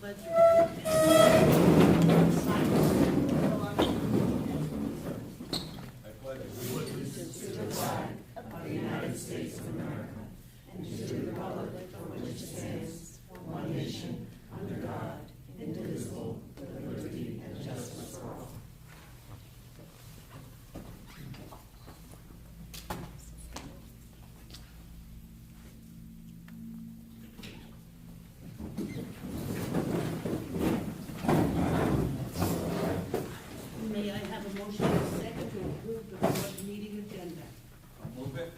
pledge of allegiance. I pledge allegiance to the flag of the United States of America and to the republic for which it stands, one nation, under God, indivisible, with liberty and justice for all. May I have a motion and a second to approve the board meeting agenda? I'll move it.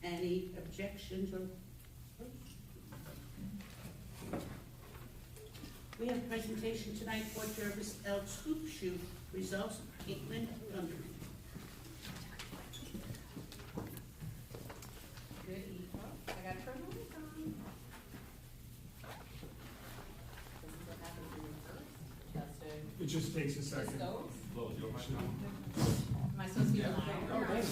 Any objections or? We have a presentation tonight for Jervis Elks Hoop Shoot results of Caitlin Gundry. Good evening. I got to turn my mic on. This is what happens when you first testing. It just takes a second. This goes. Close your mic. Am I supposed to be loud? Oh, there you go.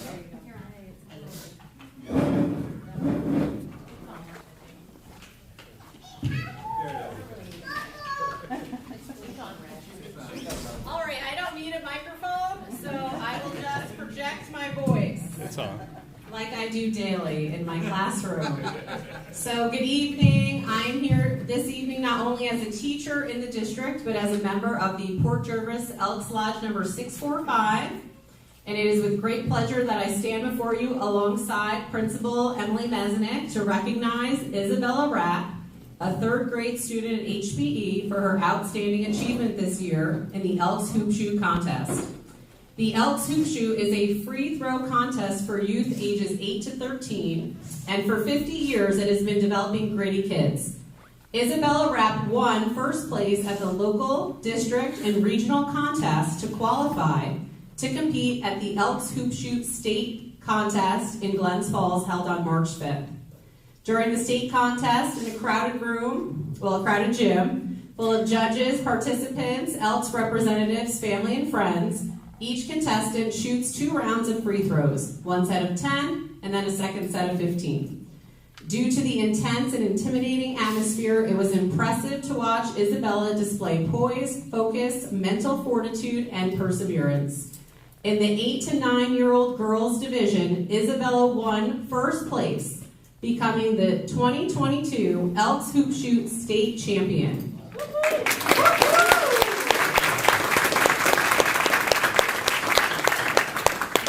All right, I don't need a microphone, so I will just project my voice. That's all. Like I do daily in my classroom. So good evening. I'm here this evening not only as a teacher in the district, but as a member of the Port Jervis Elks Lodge number 645. And it is with great pleasure that I stand before you alongside Principal Emily Mesnick to recognize Isabella Rapp, a third grade student at HPE, for her outstanding achievement this year in the Elks Hoop Shoot contest. The Elks Hoop Shoot is a free throw contest for youth ages 8 to 13, and for 50 years it has been developing gritty kids. Isabella Rapp won first place at the local, district, and regional contest to qualify to compete at the Elks Hoop Shoot State Contest in Glens Falls held on March 5th. During the state contest in a crowded room, a crowded gym, full of judges, participants, Elks representatives, family, and friends, each contestant shoots 2 rounds of free throws, one set of 10 and then a second set of 15. Due to the intense and intimidating atmosphere, it was impressive to watch Isabella display poise, focus, mental fortitude, and perseverance. In the 8 to 9-year-old girls division, Isabella won first place, becoming the 2022 Elks Hoop Shoot State Champion.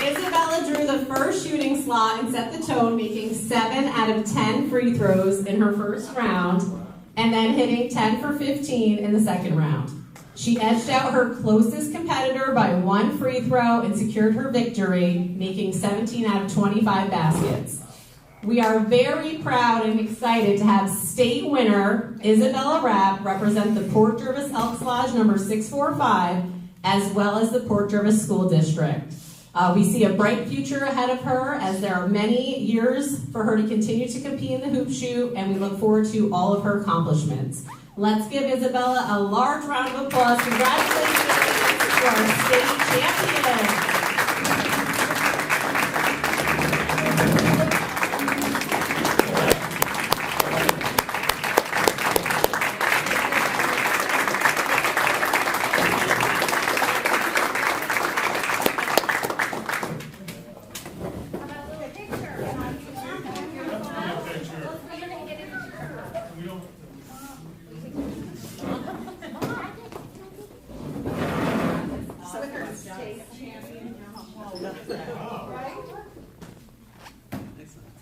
Isabella drew the first shooting slot and set the tone, making 7 out of 10 free throws in her first round, and then hitting 10 for 15 in the second round. She edged out her closest competitor by 1 free throw and secured her victory, making 17 out of 25 baskets. We are very proud and excited to have state winner Isabella Rapp represent the Port Jervis Elks Lodge number 645, as well as the Port Jervis School District. We see a bright future ahead of her, as there are many years for her to continue to compete in the hoop shoot, and we look forward to all of her accomplishments. Let's give Isabella a large round of applause. Congratulations to our state champion.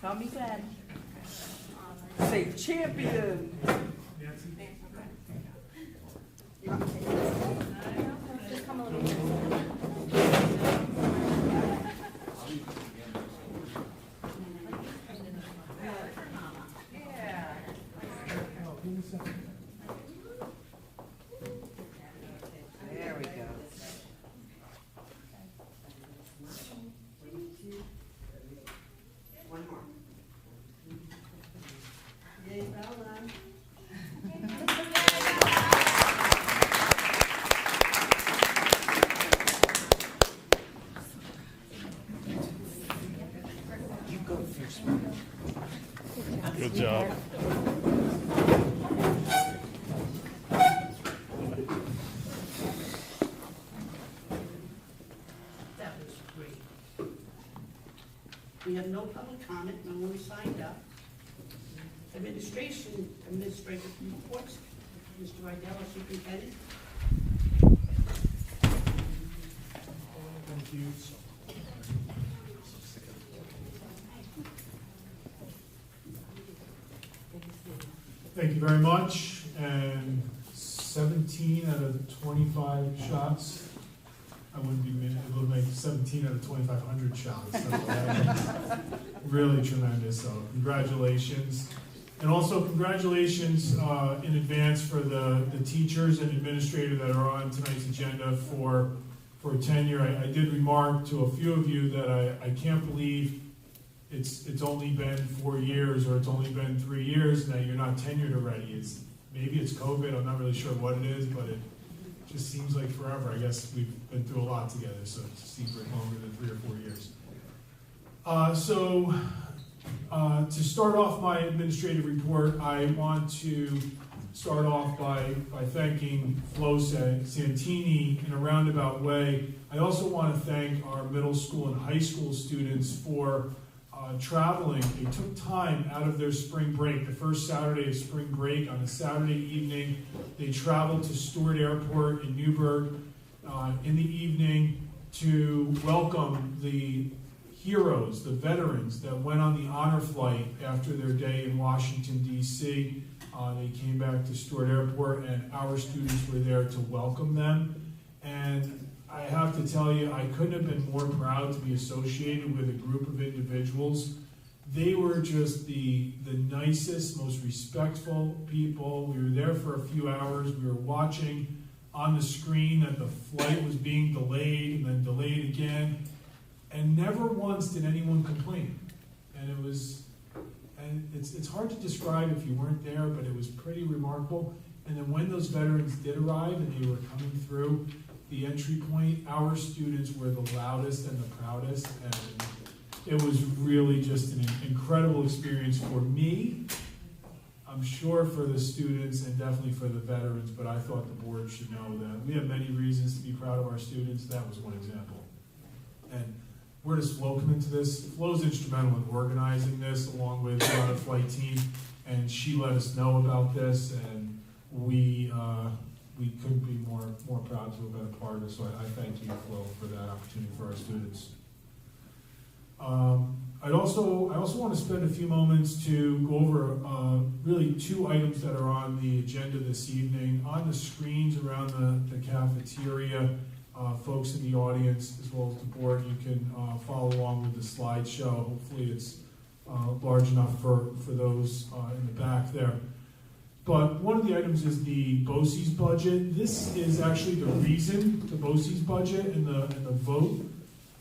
Tommy said, say champion. There we go. One more. Yay, Bella. Good job. comment, no one signed up. Administrative reports, Mr. Rydell, our superintendent. Thank you. Thank you very much. And 17 out of 25 shots. I wouldn't be it would make 17 out of 2,500 shots. That's really tremendous. So congratulations. And also congratulations in advance for the teachers and administrators that are on tonight's agenda for tenure. I did remark to a few of you that I can't believe it's only been 4 years or it's only been 3 years and that you're not tenured already. Maybe it's COVID, I'm not really sure what it is, but it just seems like forever. I guess we've been through a lot together, so it seems like longer than 3 or 4 years. To start off my administrative report, I want to start off by thanking Flo Santini in a roundabout way. I also want to thank our middle school and high school students for traveling. They took time out of their spring break, the first Saturday of spring break. On a Saturday evening, they traveled to Stewart Airport in Newburgh in the evening to welcome the heroes, the veterans that went on the honor flight after their day in Washington, D.C. They came back to Stewart Airport, and our students were there to welcome them. And I have to tell you, I couldn't have been more proud to be associated with a group of individuals. They were just the nicest, most respectful people. We were there for a few hours. We were watching on the screen that the flight was being delayed and then delayed again. And never once did anyone complain. And it's hard to describe if you weren't there, but it was pretty remarkable. And then when those veterans did arrive and they were coming through the entry point, our students were the loudest and the proudest. And it was really just an incredible experience for me. I'm sure for the students and definitely for the veterans, but I thought the board should know that we have many reasons to be proud of our students. That was one example. And where does Flo come into this? Flo's instrumental in organizing this along with the flight team, and she let us know about this, and we couldn't be more proud to have been a part of it. So I thank you, Flo, for that opportunity for our students. I also want to spend a few moments to go over really 2 items that are on the agenda this evening. On the screens around the cafeteria, folks in the audience as well as the board, you can follow along with the slideshow. Hopefully it's large enough for those in the back there. But one of the items is the BoCES budget. This is actually the reason, the BoCES budget and the vote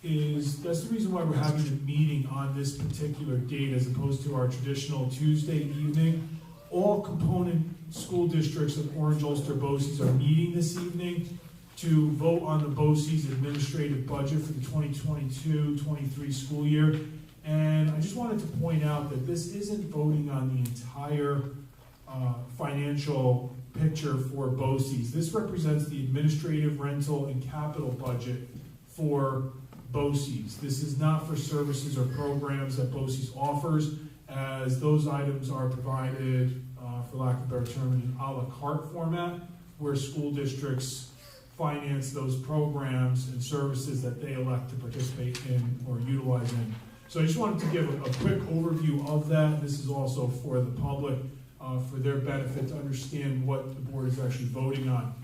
that's the reason why we're having the meeting on this particular date as opposed to our traditional Tuesday evening. All component school districts of Orange Ulster BoCES are meeting this evening to vote on the BoCES administrative budget for the 2022-23 school year. And I just wanted to point out that this isn't voting on the entire financial picture for BoCES. This represents the administrative, rental, and capital budget for BoCES. This is not for services or programs that BoCES offers, as those items are provided, for lack of a better term, in an a la carte format, where school districts finance those programs and services that they elect to participate in or utilize in. So I just wanted to give a quick overview of that. This is also for the public, for their benefit to understand what the board is actually voting on.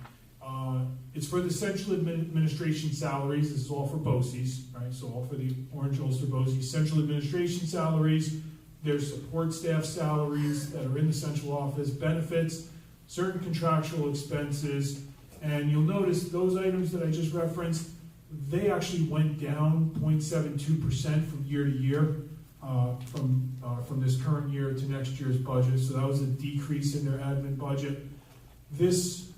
It's for the central administration salaries. This is all for BoCES, right? So all for the Orange Ulster BoCES central administration salaries. There's support staff salaries that are in the central office, benefits, certain contractual expenses, and you'll notice those items that I just referenced, they actually went down 0.72% from year to year, from this current year to next year's budget. So that was a decrease in their admin budget. This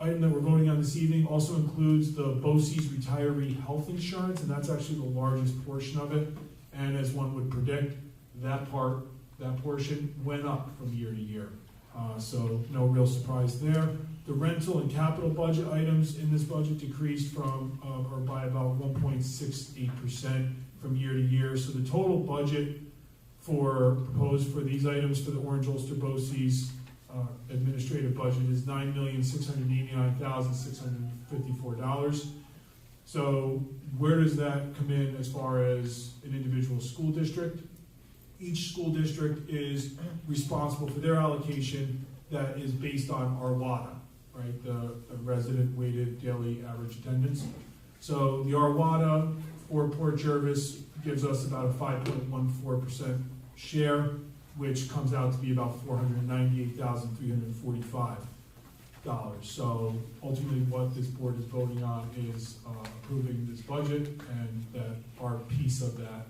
item that we're voting on this evening also includes the BoCES retiree health insurance, and that's actually the largest portion of it. And as one would predict, that portion went up from year to year. So no real surprise there. The rental and capital budget items in this budget decreased by about 1.68% from year to year. So the total budget proposed for these items for the Orange Ulster BOCES administrative budget is $9,689,654. So where does that come in as far as an individual school district? Each school district is responsible for their allocation that is based on our WADA, right? The resident weighted daily average attendance. So the RWADA for Port Jervis gives us about a 5.14% share, which comes out to be about $498,345. So ultimately what this board is voting on is approving this budget, and that our piece of that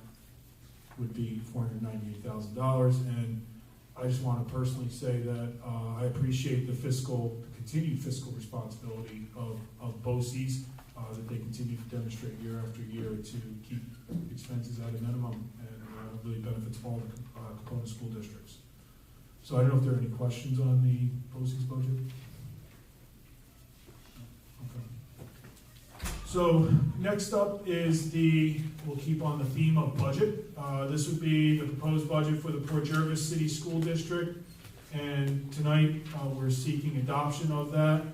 would be $498,000. And I just want to personally say that I appreciate the continued fiscal responsibility of BOCES, that they continue to demonstrate year after year to keep expenses at a minimum, and really benefits all the component school districts. So I don't know if there are any questions on the BOCES budget. Okay. So next up is we'll keep on the theme of budget. This would be the proposed budget for the Port Jervis City School District, and tonight we're seeking adoption of that.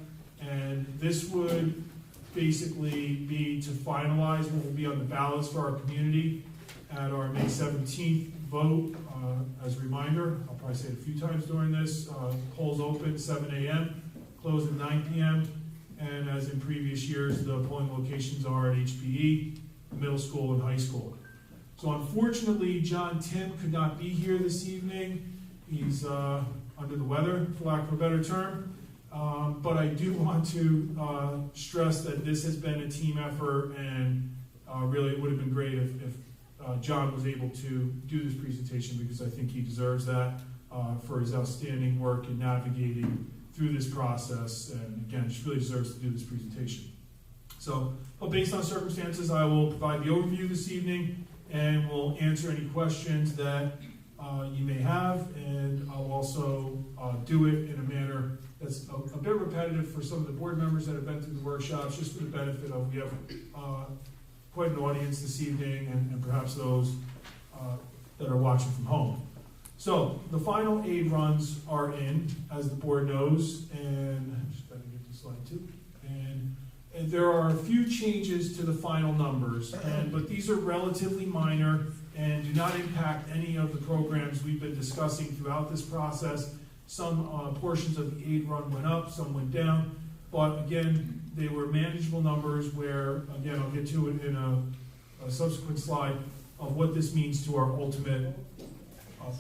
And this would basically be to finalize what will be on the ballots for our community at our May 17th vote. As a reminder, I'll probably say it a few times during this, polls open 7 a.m., close at 9 p.m., and as in previous years, the polling locations are at HPE, middle school, and high school. So unfortunately, John Tim could not be here this evening. He's under the weather, for lack of a better term. But I do want to stress that this has been a team effort, and really it would have been great if John was able to do this presentation, because I think he deserves that for his outstanding work in navigating through this process, and again, just really deserves to do this presentation. So, but based on circumstances, I will provide the overview this evening, and we'll answer any questions that you may have, and I'll also do it in a manner that's a bit repetitive for some of the board members that have been through the workshops, just for the benefit of, we have quite an audience this evening, and perhaps those that are watching from home. So the final aid runs are in, as the board knows, and I'm just going to get to slide 2. And there are a few changes to the final numbers, but these are relatively minor and do not impact any of the programs we've been discussing throughout this process. Some portions of the aid run went up, some went down, but again, they were manageable numbers where, again, I'll get to it in a subsequent slide of what this means to our ultimate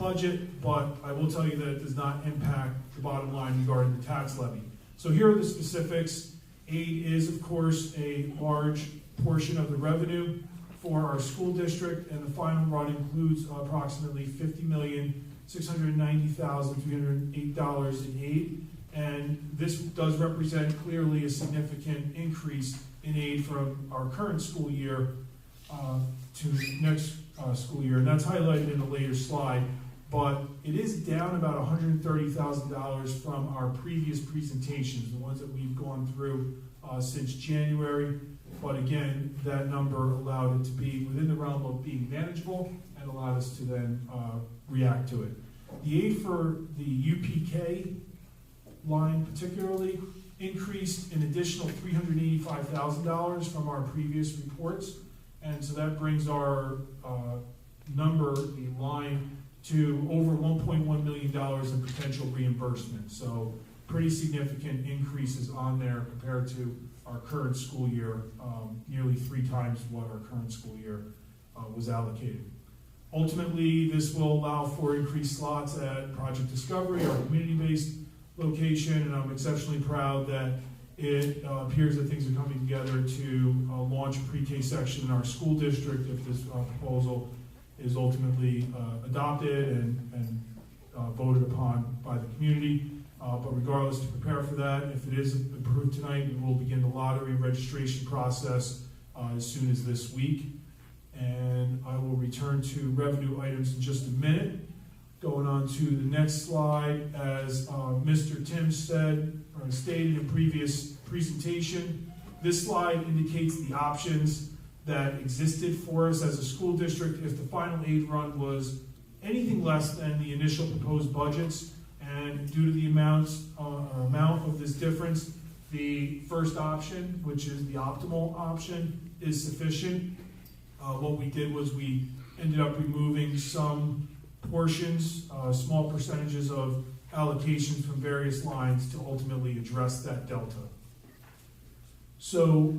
budget, but I will tell you that it does not impact the bottom line regarding the tax levy. So here are the specifics. Aid is, of course, a large portion of the revenue for our school district, and the final run includes approximately $50,690,308 in aid, and this does represent clearly a significant increase in aid from our current school year to next school year, and that's highlighted in a later slide, but it is down about $130,000 from our previous presentations, the ones that we've gone through since January. But again, that number allowed it to be within the realm of being manageable and allowed us to then react to it. The aid for the UPK line particularly increased an additional $385,000 from our previous reports, and so that brings our number, the line, to over $1.1 million in potential reimbursement. So pretty significant increases on there compared to our current school year, nearly 3 times what our current school year was allocated. Ultimately, this will allow for increased slots at Project Discovery, our community-based location, and I'm exceptionally proud that it appears that things are coming together to launch a pre-K section in our school district if this proposal is ultimately adopted and voted upon by the community. But regardless, to prepare for that, if it is approved tonight, we will begin the lottery registration process as soon as this week. And I will return to revenue items in just a minute. Going on to the next slide, as Mr. Tim said, or stated in previous presentation, this slide indicates the options that existed for us as a school district if the final aid run was anything less than the initial proposed budgets. And due to the amount of this difference, the first option, which is the optimal option, is sufficient. What we did was we ended up removing some portions, small percentages of allocations from various lines to ultimately address that delta. So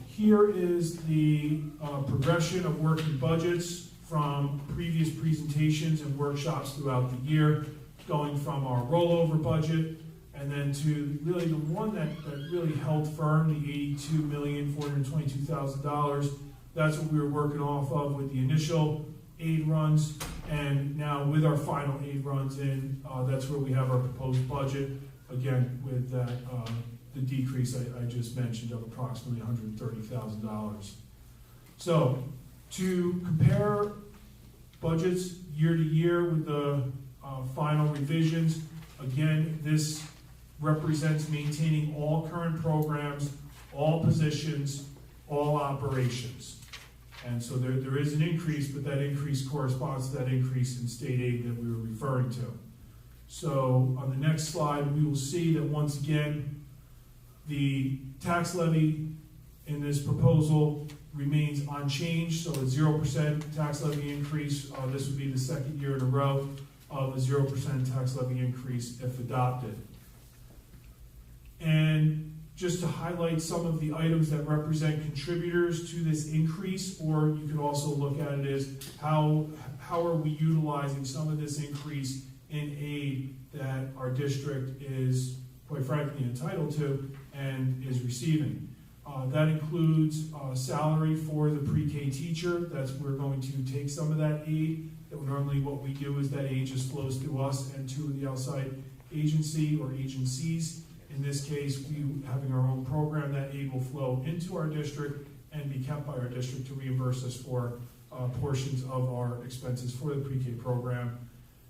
here is the progression of working budgets from previous presentations and workshops throughout the year, going from our rollover budget and then to really the one that really held firm, the $82,422,000. That's what we were working off of with the initial aid runs, and now with our final aid runs in, that's where we have our proposed budget, again, with that the decrease I just mentioned of approximately $130,000. So, to compare budgets year to year with the final revisions, again, this represents maintaining all current programs, all positions, all operations. And so there is an increase, but that increase corresponds to that increase in state aid that we were referring to. So on the next slide, we will see that once again, the tax levy in this proposal remains unchanged, so a 0% tax levy increase. This would be the second year in a row of a 0% tax levy increase if adopted. And just to highlight some of the items that represent contributors to this increase, or you could also look at it as how are we utilizing some of this increase in aid that our district is, quite frankly, entitled to and is receiving. That includes salary for the pre-K teacher. We're going to take some of that aid. That normally what we do is that aid just flows through us and to the outside agency or agencies. In this case, we having our own program, that aid will flow into our district and be kept by our district to reimburse us for portions of our expenses for the pre-K program.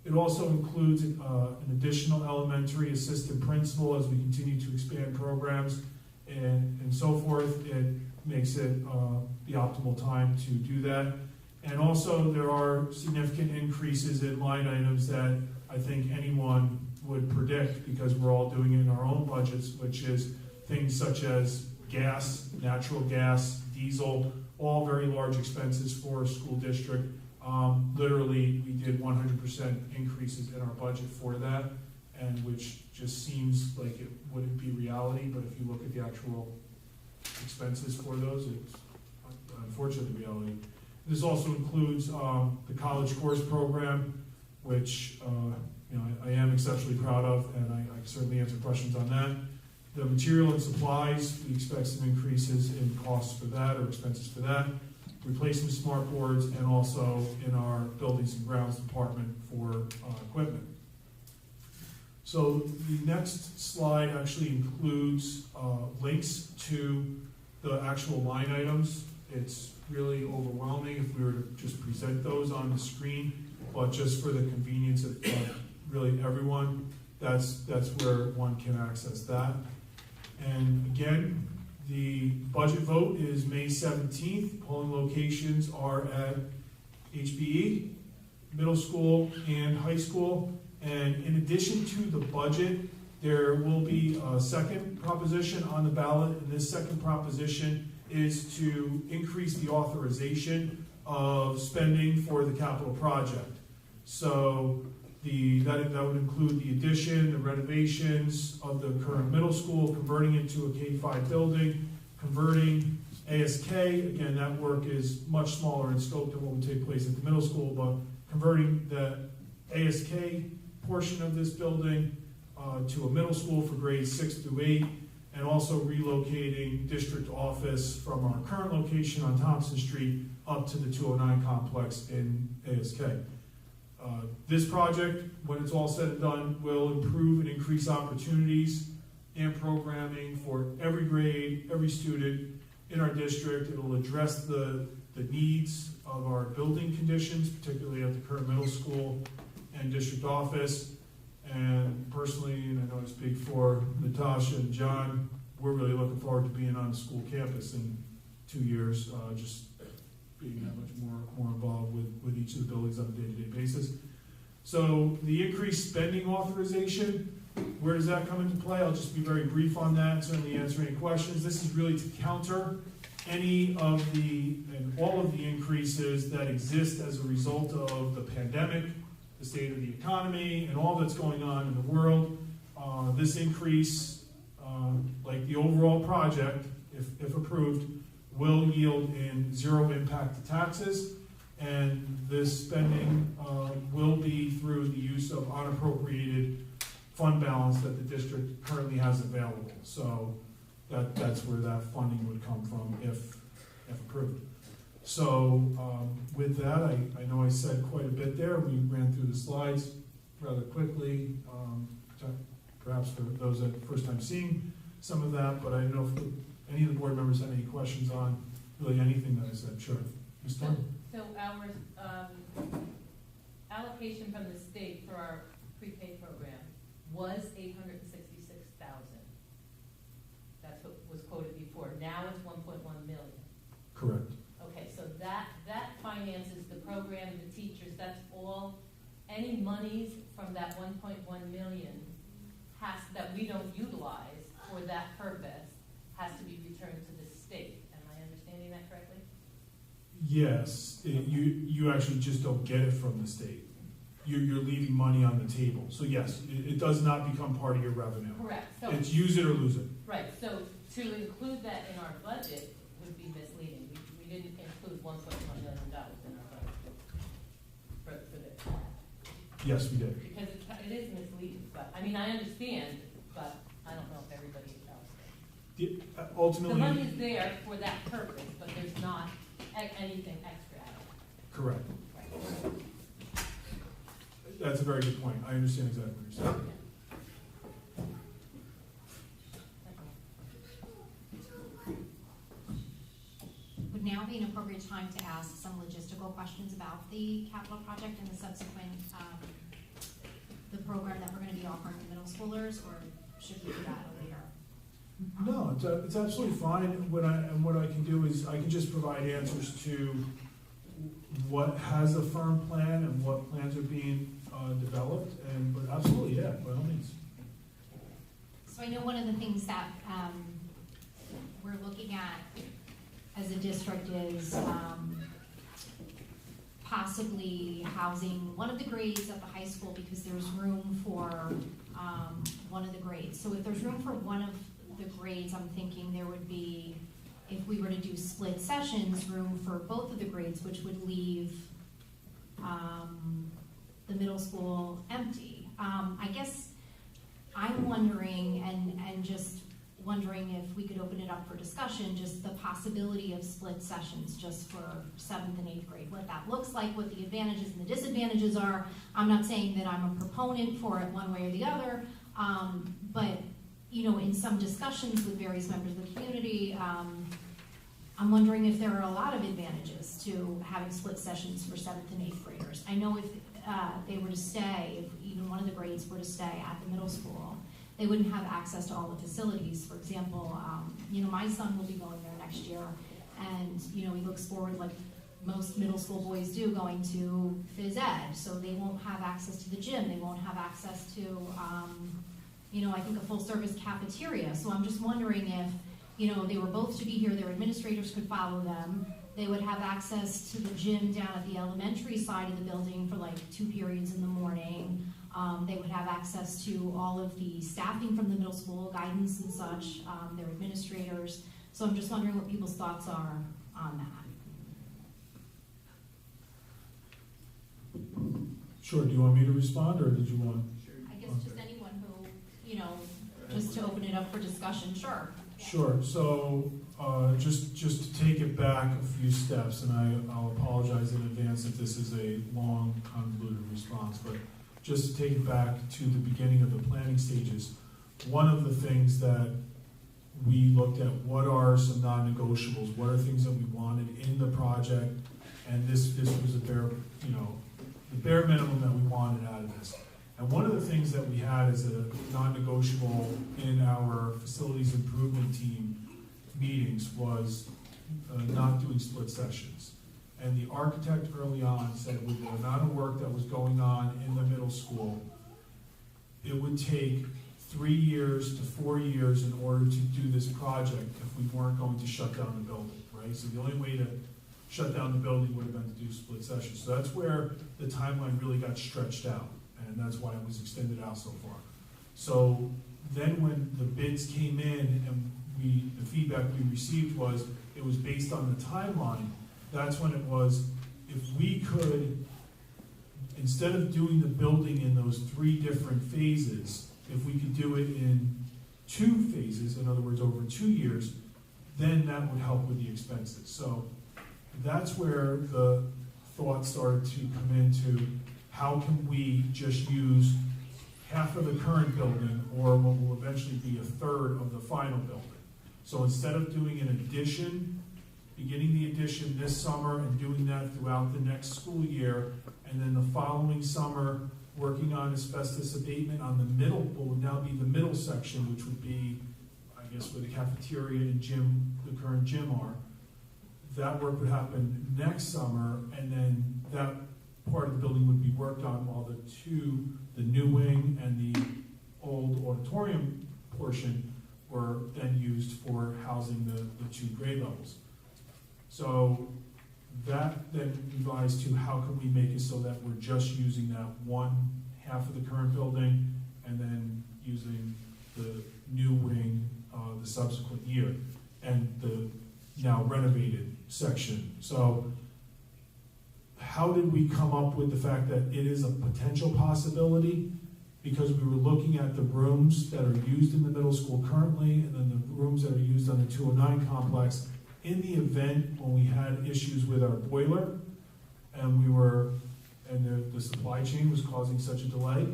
It also includes an additional elementary assistant principal as we continue to expand programs and so forth. It makes it the optimal time to do that. And also there are significant increases in line items that I think anyone would predict because we're all doing it in our own budgets, which is things such as gas, natural gas, diesel, all very large expenses for a school district. Literally, we did 100% increases in our budget for that, and which just seems like it wouldn't be reality, but if you look at the actual expenses for those, it's unfortunately reality. This also includes the college course program, which I am exceptionally proud of, and I can certainly answer questions on that. The material and supplies, we expect some increases in costs for that or expenses for that. Replacement smart boards, and also in our buildings and grounds department for equipment. So the next slide actually includes links to the actual line items. It's really overwhelming if we were to just present those on the screen, but just for the convenience of really everyone, that's where one can access that. And again, the budget vote is May 17th. Polling locations are at HBE, middle school, and high school. And in addition to the budget, there will be a second proposition on the ballot. And this second proposition is to increase the authorization of spending for the capital project. So that would include the addition, the renovations of the current middle school, converting it to a K-5 building, converting ASK. Again, that work is much smaller in scope than what would take place at the middle school, but converting the ASK portion of this building to a middle school for grades 6 through 8, and also relocating district office from our current location on Thompson Street up to the 209 complex in ASK. This project, when it's all said and done, will improve and increase opportunities and programming for every grade, every student in our district. It will address the needs of our building conditions, particularly at the current middle school and district office. And personally, and I know I speak for Natasha and John, we're really looking forward to being on the school campus in 2 years, just being that much more involved with each of the buildings on a day-to-day basis. So the increased spending authorization, where does that come into play? I'll just be very brief on that and certainly answer any questions. This is really to counter any of the, and all of the increases that exist as a result of the pandemic, the state of the economy, and all that's going on in the world. This increase, like the overall project, if approved, will yield in zero impact to taxes, and this spending will be through the use of unappropriated fund balance that the district currently has available. So that's where that funding would come from if approved. So with that, I know I said quite a bit there. We ran through the slides rather quickly, perhaps for those that are first time seeing some of that, but I don't know if any of the board members have any questions on really anything that I said. Sure. Ms. Thorne? So our allocation from the state for our prepaid program was $866,000. That's what was quoted before. Now it's 1.1 million. Correct. Okay, so that finances the program, the teachers. That's all. Any monies from that 1.1 million that we don't utilize for that purpose has to be returned to the state. Am I understanding that correctly? Yes, you actually just don't get it from the state. You're leaving money on the table. So yes, it does not become part of your revenue. Correct. So It's use it or lose it. right. So to include that in our budget would be misleading. We didn't include $1.1 million in our budget for this. Yes, we did. Because it is misleading. But I mean, I understand, but I don't know if everybody else does. Ultimately, The money is there for that purpose, but there's not anything extra out of it. correct. Right. That's a very good point. I understand exactly what you're saying. Would now be an appropriate time to ask some logistical questions about the capital project and the subsequent, the program that we're gonna be offering to middle schoolers, or should we do that later? No, it's absolutely fine. What I can do is I can just provide answers to what has a firm plan and what plans are being developed. But absolutely, yeah, by all means. So I know one of the things that we're looking at as a district is possibly housing one of the grades at the high school because there's room for one of the grades. So if there's room for one of the grades, I'm thinking there would be, if we were to do split sessions, room for both of the grades, which would leave the middle school empty. I guess I'm wondering, and just wondering if we could open it up for discussion, just the possibility of split sessions just for 7th and 8th grade, what that looks like, what the advantages and the disadvantages are. I'm not saying that I'm a proponent for it one way or the other, but you know, in some discussions with various members of the community, I'm wondering if there are a lot of advantages to having split sessions for 7th and 8th graders. I know if they were to stay, if even one of the grades were to stay at the middle school, they wouldn't have access to all the facilities. For example, you know, my son will be going there next year, and you know, he looks forward, like most middle school boys do, going to phys ed, so they won't have access to the gym, they won't have access to, you know, I think a full service cafeteria. So I'm just wondering if, you know, they were both to be here, their administrators could follow them, they would have access to the gym down at the elementary side of the building for like 2 periods in the morning. They would have access to all of the staffing from the middle school, guidance and such, their administrators. So I'm just wondering what people's thoughts are on that. Sure. Do you want me to respond, or did you want? I guess just anyone who, you know, just to open it up for discussion, sure. Sure. So just to take it back a few steps, and I'll apologize in advance if this is a long, convoluted response, but just to take it back to the beginning of the planning stages, one of the things that we looked at, what are some non-negotiables, what are things that we wanted in the project, and this was a bare, you know, the bare minimum that we wanted out of this. And one of the things that we had as a non-negotiable in our facilities improvement team meetings was not doing split sessions. And the architect early on said with the amount of work that was going on in the middle school, it would take 3 years to 4 years in order to do this project if we weren't going to shut down the building, right? So the only way to shut down the building would have been to do split sessions. So that's where the timeline really got stretched out, and that's why it was extended out so far. So then when the bids came in and the feedback we received was it was based on the timeline, that's when it was, if we could, instead of doing the building in those 3 different phases, if we could do it in 2 phases, in other words, over 2 years, then that would help with the expenses. So that's where the thought started to come into how can we just use half of the current building or what will eventually be a third of the final building. So instead of doing an addition, beginning the addition this summer and doing that throughout the next school year, and then the following summer working on asbestos abatement on the middle, what would now be the middle section, which would be, I guess, where the cafeteria and gym, the current gym are. That work would happen next summer, and then that part of the building would be worked on while the new wing and the old auditorium portion were then used for housing the 2 grade levels. So that then revised to how can we make it so that we're just using that one half of the current building and then using the new wing the subsequent year and the now renovated section. So how did we come up with the fact that it is a potential possibility? Because we were looking at the rooms that are used in the middle school currently and then the rooms that are used on the 209 complex. In the event when we had issues with our boiler and the supply chain was causing such a delay,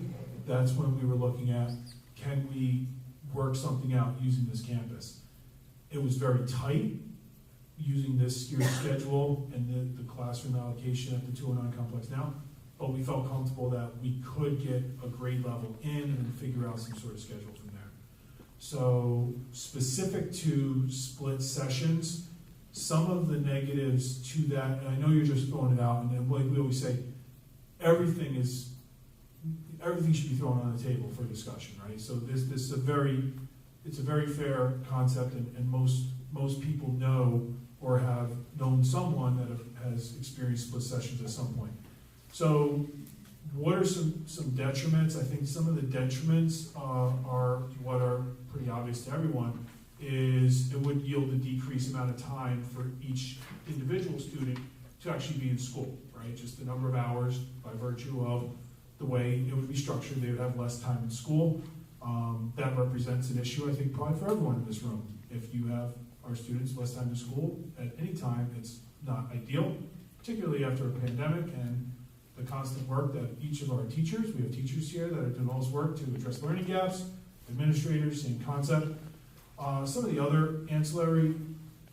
that's when we were looking at, can we work something out using this campus? It was very tight using this year's schedule and the classroom allocation at the 209 complex now, but we felt comfortable that we could get a grade level in and then figure out some sort of schedule from there. So specific to split sessions, some of the negatives to that, and I know you're just throwing it out, and then like we always say, everything should be thrown on the table for discussion, right? So this is it's a very fair concept, and most people know or have known someone that has experienced split sessions at some point. So what are some detriments? I think some of the detriments are what are pretty obvious to everyone. Is it would yield a decreased amount of time for each individual student to actually be in school, right? Just the number of hours by virtue of the way it would be structured, they would have less time in school. That represents an issue, I think, probably for everyone in this room. If you have our students less time in school at any time, it's not ideal, particularly after a pandemic and the constant work that each of our teachers, we have teachers here that are doing all this work to address learning gaps, administrators, same concept. Some of the other ancillary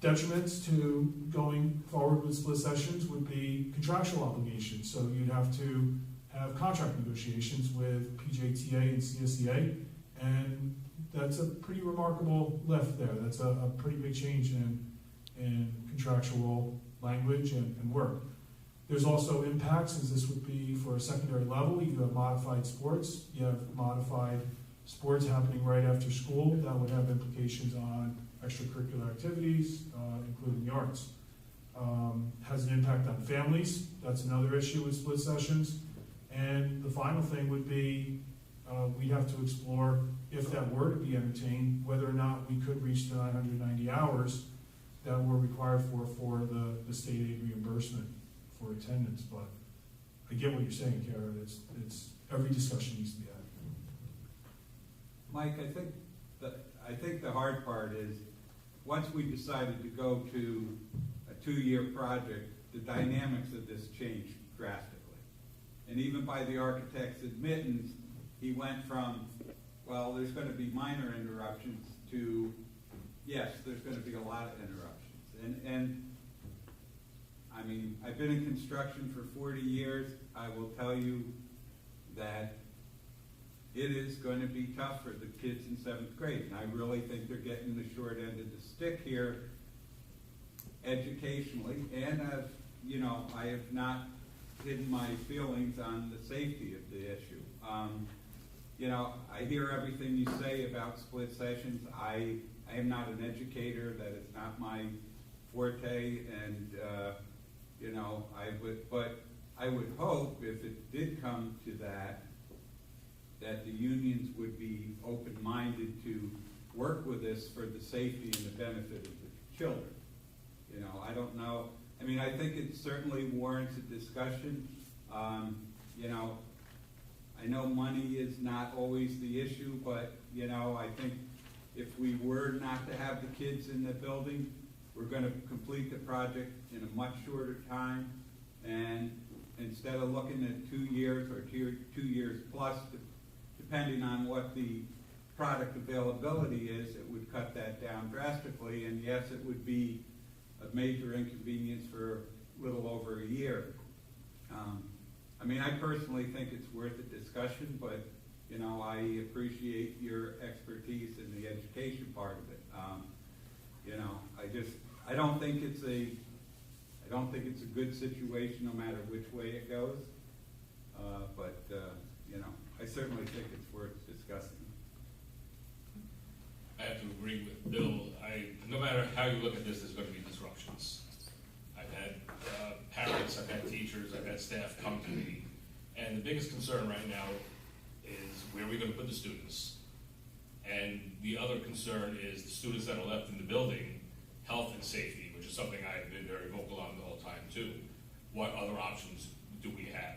detriments to going forward with split sessions would be contractual obligations. So you'd have to have contract negotiations with PJTA and CSEA, and that's a pretty remarkable lift there. That's a pretty big change in contractual language and work. There's also impacts, as this would be for a secondary level. You have modified sports, you have modified sports happening right after school. That would have implications on extracurricular activities, including the arts. Has an impact on families. That's another issue with split sessions. And the final thing would be we'd have to explore, if that were to be entertained, whether or not we could reach the 990 hours that were required for the state aid reimbursement for attendance. But I get what you're saying, Kara. It's every discussion needs to be had. Mike, I think the hard part is once we decided to go to a 2-year project, the dynamics of this changed drastically. And even by the architect's admittance, he went from, well, there's going to be minor interruptions to, yes, there's going to be a lot of interruptions. And I mean, I've been in construction for 40 years. I will tell you that it is going to be tough for the kids in 7th grade. And I really think they're getting the short end of the stick here. educationally, and you know, I have not hidden my feelings on the safety of the issue. You know, I hear everything you say about split sessions. I am not an educator. That is not my forte, and you know, but I would hope if it did come to that the unions would be open-minded to work with us for the safety and the benefit of the children. You know, I don't know. I mean, I think it certainly warrants a discussion. You know, I know money is not always the issue, but, you know, I think if we were not to have the kids in the building, we're going to complete the project in a much shorter time. And instead of looking at 2 years or 2 years plus, depending on what the product availability is, it would cut that down drastically. And yes, it would be a major inconvenience for a little over a year. I mean, I personally think it's worth a discussion, but you know, I appreciate your expertise in the education part of it. You know, I don't think it's a good situation no matter which way it goes. But you know, I certainly think it's worth discussing. I have to agree with Bill. No matter how you look at this, there's going to be disruptions. I've had parents, I've had teachers, I've had staff come to me, and the biggest concern right now is where are we going to put the students? And the other concern is the students that are left in the building, health and safety, which is something I've been very vocal on the whole time too. What other options do we have?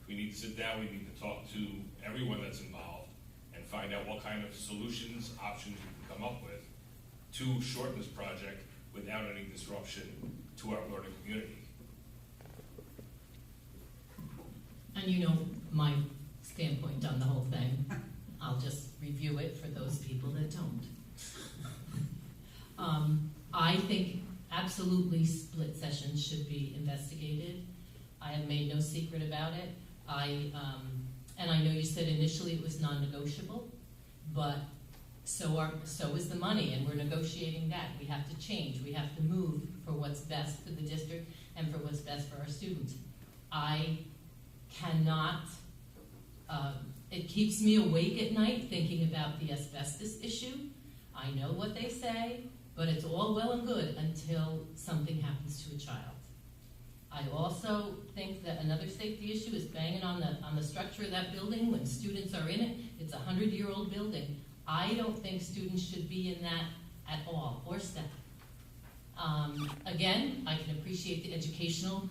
We need to sit down, we need to talk to everyone that's involved and find out what kind of solutions, options we can come up with to shorten this project without any disruption to our learning community. And you know my standpoint on the whole thing. I'll just review it for those people that don't. I think absolutely split sessions should be investigated. I have made no secret about it. And I know you said initially it was non-negotiable, but so is the money, and we're negotiating that. We have to change. We have to move for what's best for the district and for what's best for our students. I cannot, it keeps me awake at night thinking about the asbestos issue. I know what they say, but it's all well and good until something happens to a child. I also think that another safety issue is banging on the structure of that building when students are in it. It's a 100-year-old building. I don't think students should be in that at all, or staff. Again, I can appreciate the educational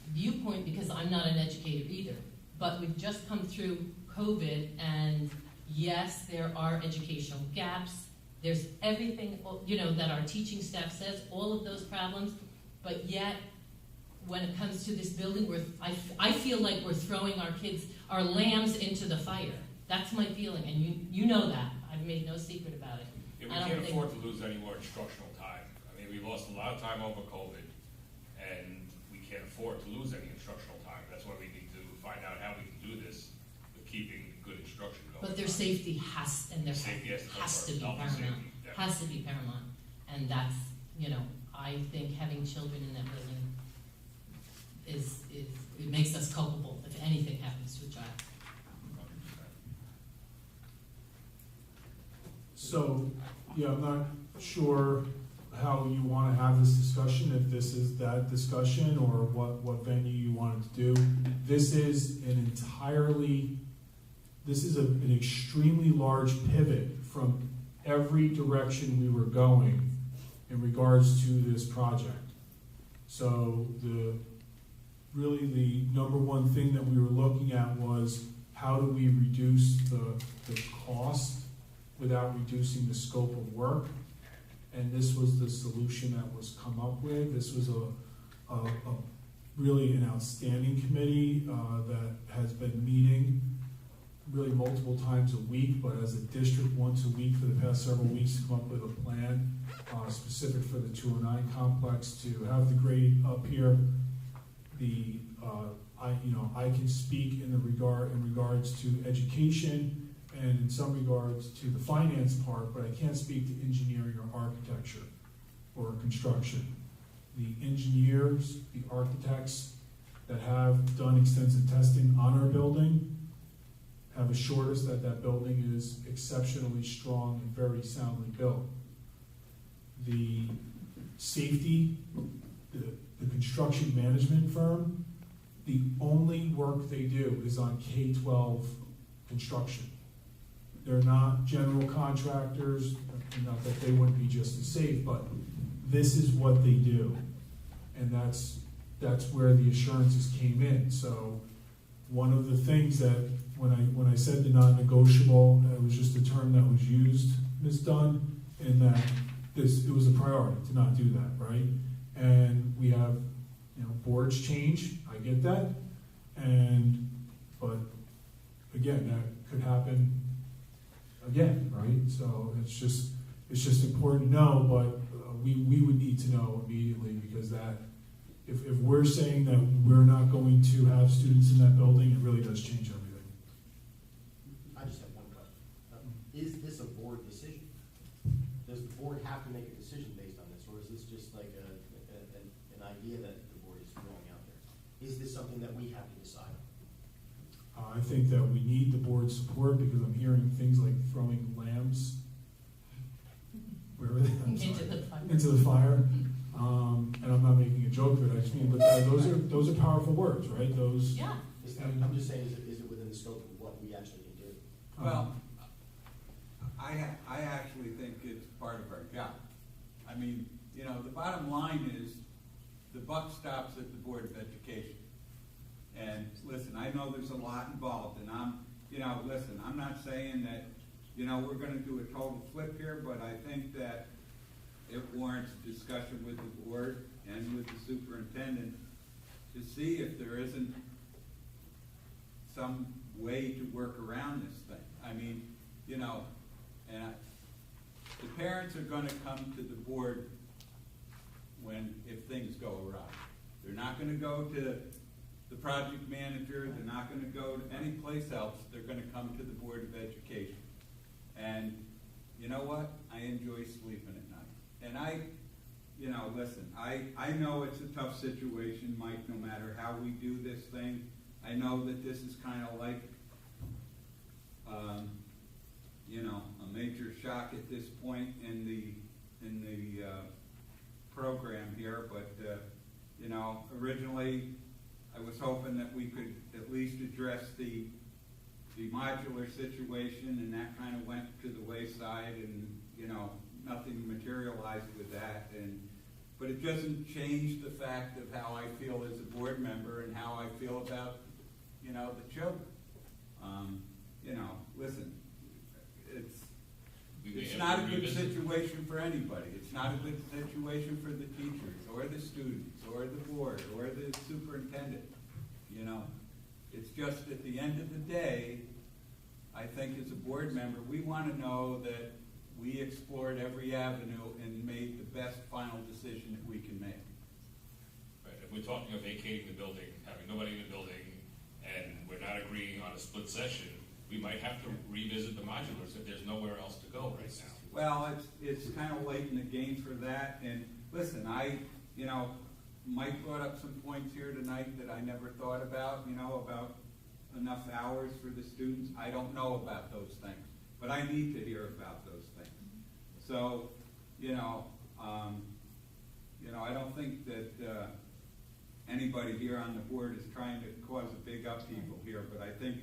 viewpoint because I'm not an educator either. But we've just come through COVID, and yes, there are educational gaps. There's everything, you know, that our teaching staff says, all of those problems. But yet, when it comes to this building, I feel like we're throwing our kids, our lambs into the fire. That's my feeling, and you know that. I've made no secret about it. Yeah, we can't afford to lose any more instructional time. I mean, we lost a lot of time over COVID, and we can't afford to lose any instructional time. That's why we need to find out how we can do this with keeping good instruction going. But their safety has to be paramount. Has to be paramount, and that's, you know, I think having children in that building it makes us culpable if anything happens to a child. So, yeah, I'm not sure how you want to have this discussion, if this is that discussion or what venue you wanted to do. This is an extremely large pivot from every direction we were going in regards to this project. So really the number one thing that we were looking at was how do we reduce the cost without reducing the scope of work, and this was the solution that was come up with. This was a really an outstanding committee that has been meeting really multiple times a week, but as a district once a week for the past several weeks to come up with a plan specific for the 209 complex to have the grade up here. I can speak in regards to education and in some regards to the finance part, but I can't speak to engineering or architecture for construction. The engineers, the architects that have done extensive testing on our building have assured us that that building is exceptionally strong and very soundly built. The safety, the construction management firm, the only work they do is on K-12 construction. They're not general contractors, not that they wouldn't be just as safe, but this is what they do. And that's where the assurances came in. So one of the things that when I said the non-negotiable, it was just a term that was used, Ms. Dunn, in that it was a priority to not do that, right? And we have, boards change, I get that, but again, that could happen again, right? So it's just important to know, but we would need to know immediately, because that, if we're saying that we're not going to have students in that building, it really does change everything. I just have one question. Is this a board decision? Does the board have to make a decision based on this, or is this just like an idea that the board is throwing out there? Is this something that we have to decide on? I think that we need the board's support, because I'm hearing things like throwing lambs, where are they? Into the fire. And I'm not making a joke of it. I just mean, but those are powerful words, right? Those. Yeah. I'm just saying, is it within the scope of what we actually can do? Well, I actually think it's part of our job. I mean, the bottom line is the buck stops at the Board of Education. And listen, I know there's a lot involved, and I'm not saying that, we're going to do a total flip here, but I think that it warrants discussion with the board and with the superintendent to see if there isn't some way to work around this thing. I mean, the parents are going to come to the board if things go awry. They're not going to go to the project manager. They're not going to go to any place else. They're going to come to the Board of Education. And you know what? I enjoy sleeping at night. And listen, I know it's a tough situation, Mike, no matter how we do this thing. I know that this is kind of like, a major shock at this point in the program here, but, originally I was hoping that we could at least address the modular situation, and that kind of went to the wayside, and, nothing materialized with that. But it doesn't change the fact of how I feel as a board member and how I feel about, the children. Listen, it's not a good situation for anybody. It's not a good situation for the teachers or the students or the board or the superintendent. It's just at the end of the day, I think as a board member, we want to know that we explored every avenue and made the best final decision that we can make. Right. If we're talking of vacating the building, having nobody in the building, and we're not agreeing on a split session, we might have to revisit the modulars if there's nowhere else to go right now. Well, it's kind of late in the game for that. And listen, Mike brought up some points here tonight that I never thought about, about enough hours for the students. I don't know about those things, but I need to hear about those things. So, I don't think that anybody here on the board is trying to cause a big upheaval here, but I think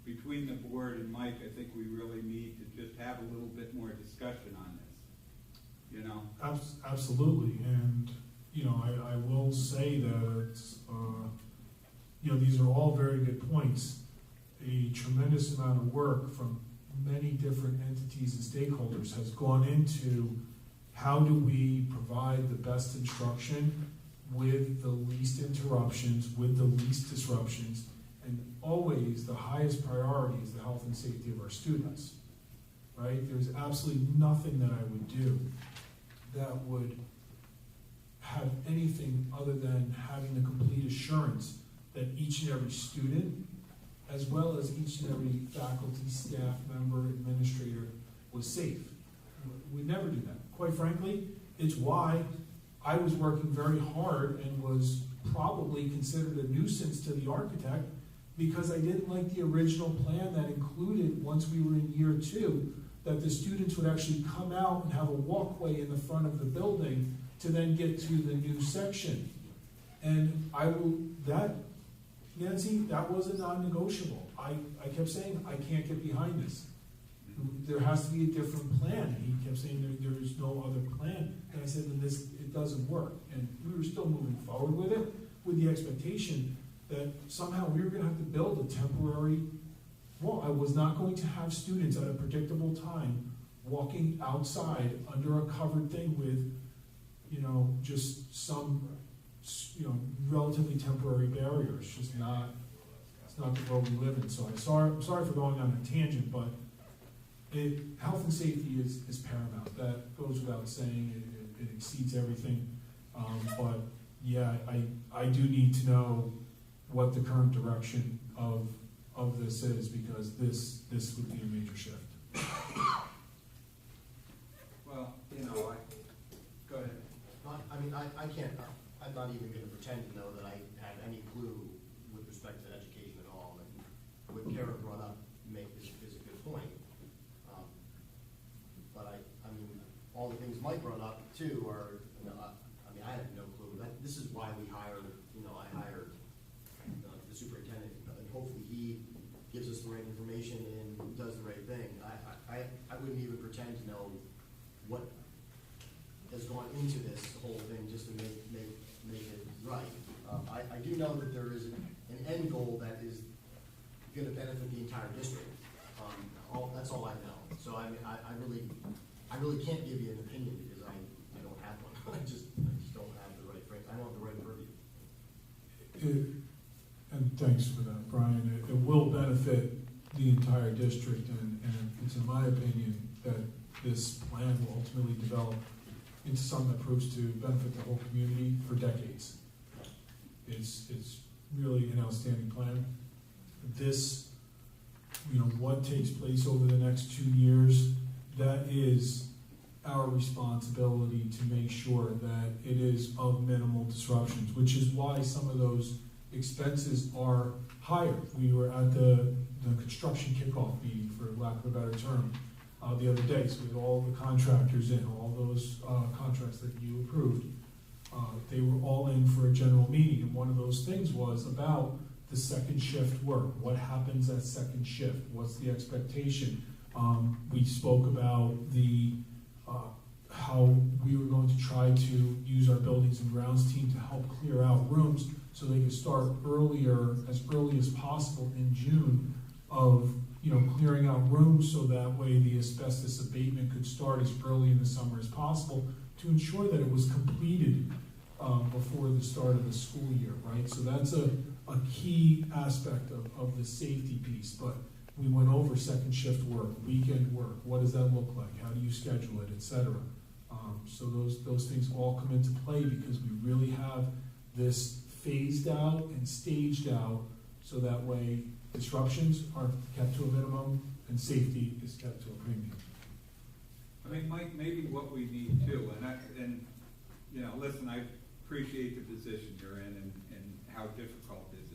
between the board and Mike, I think we really need to just have a little bit more discussion on this, Absolutely, and, I will say that, these are all very good points. A tremendous amount of work from many different entities and stakeholders has gone into how do we provide the best instruction with the least interruptions, with the least disruptions, and always the highest priority is the health and safety of our students, right? There's absolutely nothing that I would do that would have anything other than having the complete assurance that each and every student, as well as each and every faculty, staff member, administrator, was safe. We'd never do that. Quite frankly, It's why I was working very hard and was probably considered a nuisance to the architect, because I didn't like the original plan that included, once we were in year 2, that the students would actually come out and have a walkway in the front of the building to then get to the new section. And Nancy, that was a non-negotiable. I kept saying, I can't get behind this. There has to be a different plan. And he kept saying there is no other plan. And I said, then it doesn't work. And we were still moving forward with it, with the expectation that somehow we were going to have to build a temporary wall. I was not going to have students at a predictable time walking outside under a covered thing with, just some, relatively temporary barrier. It's not the world we live in. So I'm sorry for going on a tangent, but health and safety is paramount. That goes without saying. It exceeds everything. But yeah, I do need to know what the current direction of this is, because this would be a major shift. Well, go ahead. I can't, I'm not even gonna pretend to know that I have any clue with respect to education at all. And what Karen brought up is a good point. But all the things Mike brought up too are, I have no clue. This is why we hired, I hired the superintendent, and hopefully he gives us the right information and does the right thing. I wouldn't even pretend to know what has gone into this whole thing just to make it right. I do know that there is an end goal that is going to benefit the entire district. That's all I know. So I really can't give you an opinion because I don't have one. I just don't have the right frame. I don't have the right purview. And thanks for that, Brian. It will benefit the entire district, and it's in my opinion that this plan will ultimately develop into something that proves to benefit the whole community for decades. It's really an outstanding plan. This, what takes place over the next 2 years, that is our responsibility to make sure that it is of minimal disruptions, which is why some of those expenses are higher. We were at the construction kickoff meeting, for lack of a better term, the other day. So with all the contractors in, all those contracts that you approved, they were all in for a general meeting. And one of those things was about the second shift work. What happens at second shift? What's the expectation? We spoke about how we were going to try to use our buildings and grounds team to help clear out rooms so they could start as early as possible in June of clearing out rooms, so that way the asbestos abatement could start as early in the summer as possible to ensure that it was completed before the start of the school year, right? So that's a key aspect of the safety piece. But we went over second shift work, weekend work. What does that look like? How do you schedule it, et cetera? So those things all come into play because we really have this phased out and staged out, so that way disruptions are kept to a minimum and safety is kept to a premium. Mike, maybe what we need too, listen, I appreciate the position you're in and how difficult this is.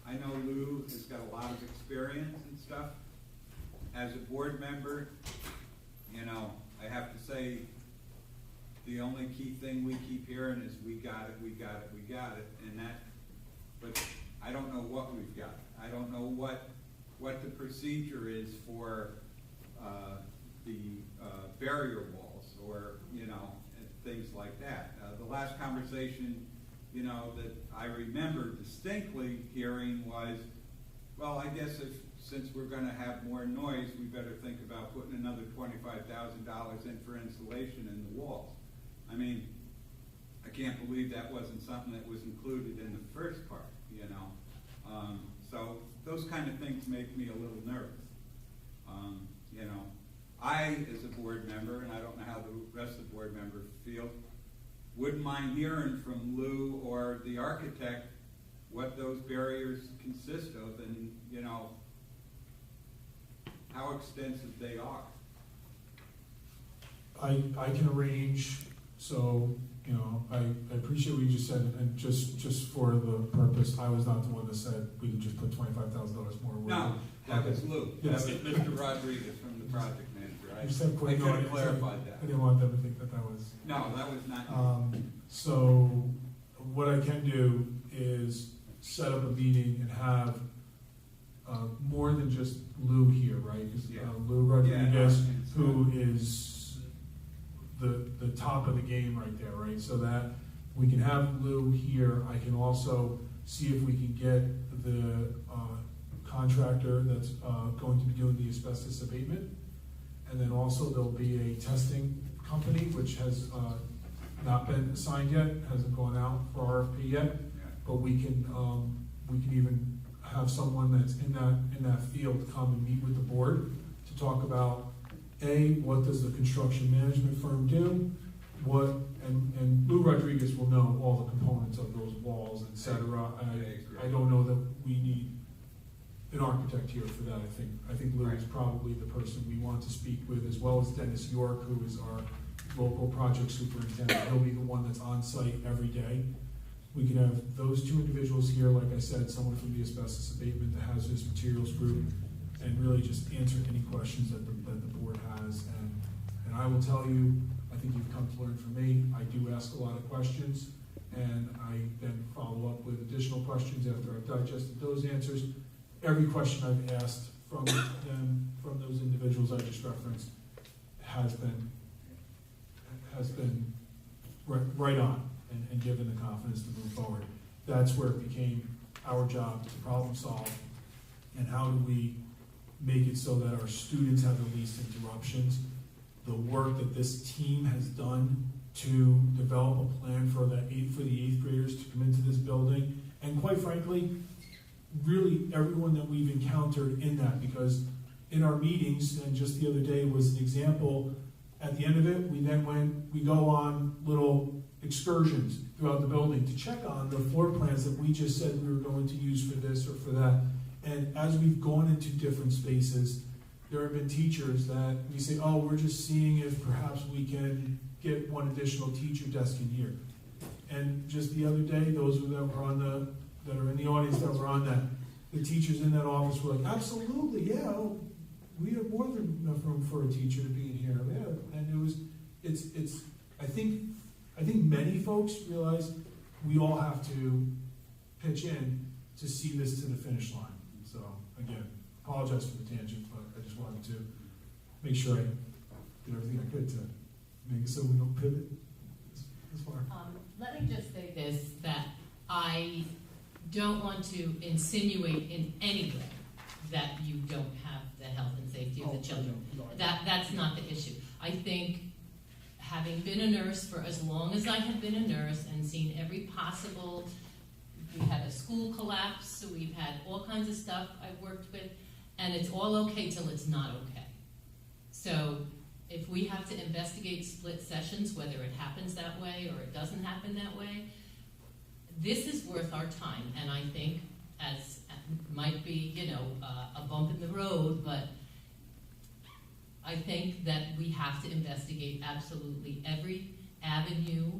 I know Lou has got a lot of experience and stuff. As a board member, I have to say, the only key thing we keep hearing is we got it, we got it, we got it, but I don't know what we've got. I don't know what the procedure is for the barrier walls or, things like that. The last conversation, that I remember distinctly hearing was, well, I guess since we're going to have more noise, we better think about putting another $25,000 in for insulation in the walls. I can't believe that wasn't something that was included in the first part, So those kind of things make me a little nervous. I, as a board member, and I don't know how the rest of the board members feel, wouldn't mind hearing from Lou or the architect what those barriers consist of and, how extensive they are. I can arrange, so, you know, I appreciate what you just said, and just for the purpose, I was not the one that said we could just put $25,000 more. No, that was Lou. Yes. That was Mr. Rodriguez from the project manager. You said I put- could no, have clarified I that. didn't want them to think that was. No, that was not. So what I can do is set up a meeting and have more than just Lou here, right? 'Cause, Yeah. Lou Rodriguez, Yeah, who is the top of the game right there, right? So that we can have Lou here. I can also see if we can get the contractor that's going to be doing the asbestos abatement. And then also there'll be a testing company, which has not been assigned yet, hasn't gone out for RFP yet. Yeah. But we can even have someone that's in that field come and meet with the board to talk about, A, what does the construction management firm do? And Lou Rodriguez will know all the components of those walls, et cetera. I don't know that we need an architect here for that. I think Lou is probably the person we want to speak with, as well as Dennis York, who is our local project superintendent. He'll be the one that's on site every day. We can have those two individuals here, like I said, someone from the asbestos abatement, the hazardous materials group, and really just answer any questions that the board has. And I will tell you, I think you've come to learn from me, I do ask a lot of questions, and I then follow up with additional questions after I've digested those answers. Every question I've asked from them, from those individuals I just referenced, has been right on and given the confidence to move forward. That's where it became our job to problem solve, and how do we make it so that our students have the least interruptions. The work that this team has done to develop a plan for the eighth graders to come into this building, and quite frankly, really everyone that we've encountered in that, because in our meetings, and just the other day was an example, at the end of it, we go on little excursions throughout the building to check on the floor plans that we just said we were going to use for this or for that. And as we've gone into different spaces, there have been teachers that we say, oh, we're just seeing if perhaps we can get one additional teacher desk in here. And just the other day, those that are in the audience that were on that, the teachers in that office were like, absolutely, yeah, we have more than enough room for a teacher to be in here. Yeah. And it's I think many folks realize we all have to pitch in to see this to the finish line. So again, apologize for the tangent, but I just wanted to make sure I did everything I could to make it so we don't pivot as far. Let me just say this, that I don't want to insinuate in any way that you don't have the health and safety of the children. That's not the issue. I think, having been a nurse for as long as I have been a nurse and seen every possible, we had a school collapse, so we've had all kinds of stuff I've worked with, and it's all okay till it's not okay. So if we have to investigate split sessions, whether it happens that way or it doesn't happen that way, this is worth our time. And I think, as might be, a bump in the road, but I think that we have to investigate absolutely every avenue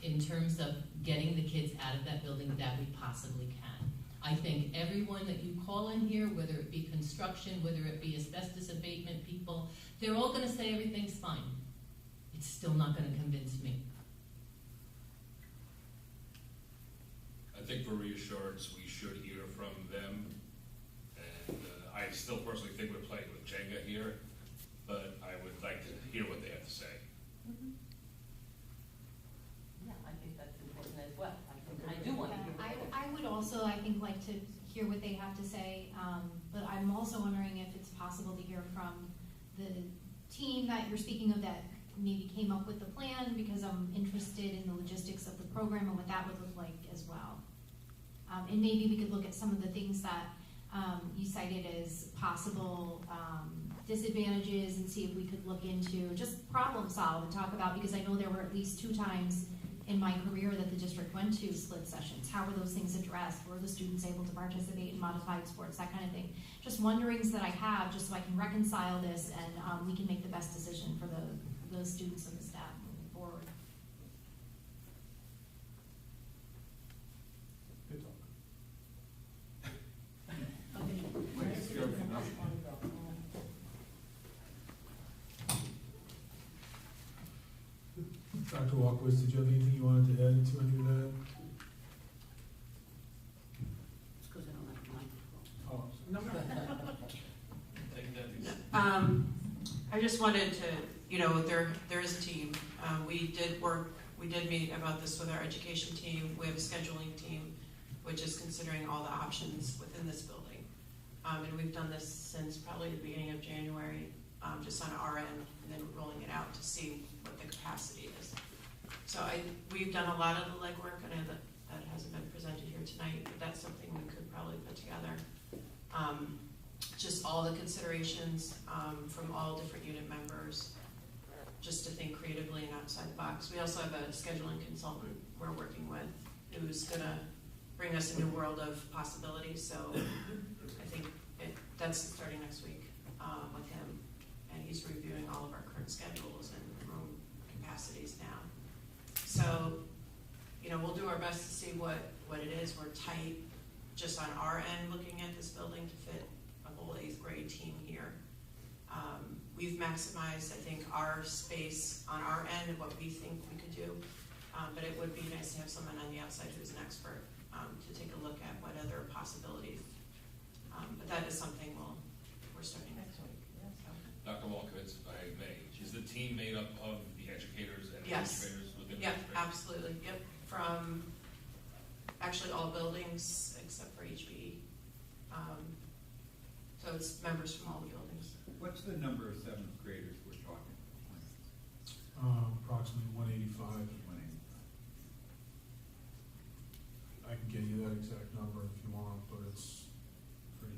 in terms of getting the kids out of that building that we possibly can. I think everyone that you call in here, whether it be construction, whether it be asbestos abatement people, they're all going to say everything's fine. It's still not going to convince me. I think for reassurance, we should hear from them. And I still personally think we're playing with Jenga here, but I would like to hear what they have to say. Mm-hmm. Yeah, I think that's important as well. I do want to hear. I would also, I think, like to hear what they have to say, but I'm also wondering if it's possible to hear from the team that you're speaking of that maybe came up with the plan, because I'm interested in the logistics of the program and what that would look like as well. And maybe we could look at some of the things that you cited as possible disadvantages and see if we could look into just problem solve and talk about, because I know there were at least 2 times in my career that the district went to split sessions. How were those things addressed? Were the students able to participate in modified sports, that kind of thing? Just wonderings that I have, just so I can reconcile this and we can make the best decision for the the students and the staff moving forward. Good talk. Let's go for now. Dr. Walkwitz, did you have anything you wanted to add to any of that? It's because I don't have a microphone. Oh, Take that, please. I just wanted to, there is a team. We did meet about this with our education team. We have a scheduling team, which is considering all the options within this building. And we've done this since probably the beginning of January, just on our end, and then rolling it out to see what the capacity is. So we've done a lot of the legwork. I know that hasn't been presented here tonight, but that's something we could probably put together. Just all the considerations from all different unit members, just to think creatively and outside the box. We also have a scheduling consultant we're working with who's going to bring us a new world of possibilities. So I think that's starting next week with him, and he's reviewing all of our current schedules and room capacities now. So, we'll do our best to see what it is. We're tight just on our end looking at this building to fit a whole 8th grade team here. We've maximized, I think, our space on our end and what we think we could do, but it would be nice to have someone on the outside who's an expert to take a look at what other possibilities. But that is something we're starting next week. Dr. Walkowitz, if I may, is the team made up of the educators and Yes. administrators within the Yep, district? absolutely. Yep, from actually all buildings except for HPE. So it's members from all the buildings. What's the number of 7th graders we're talking? approximately 185. I can get you that exact number if you want, but it's pretty.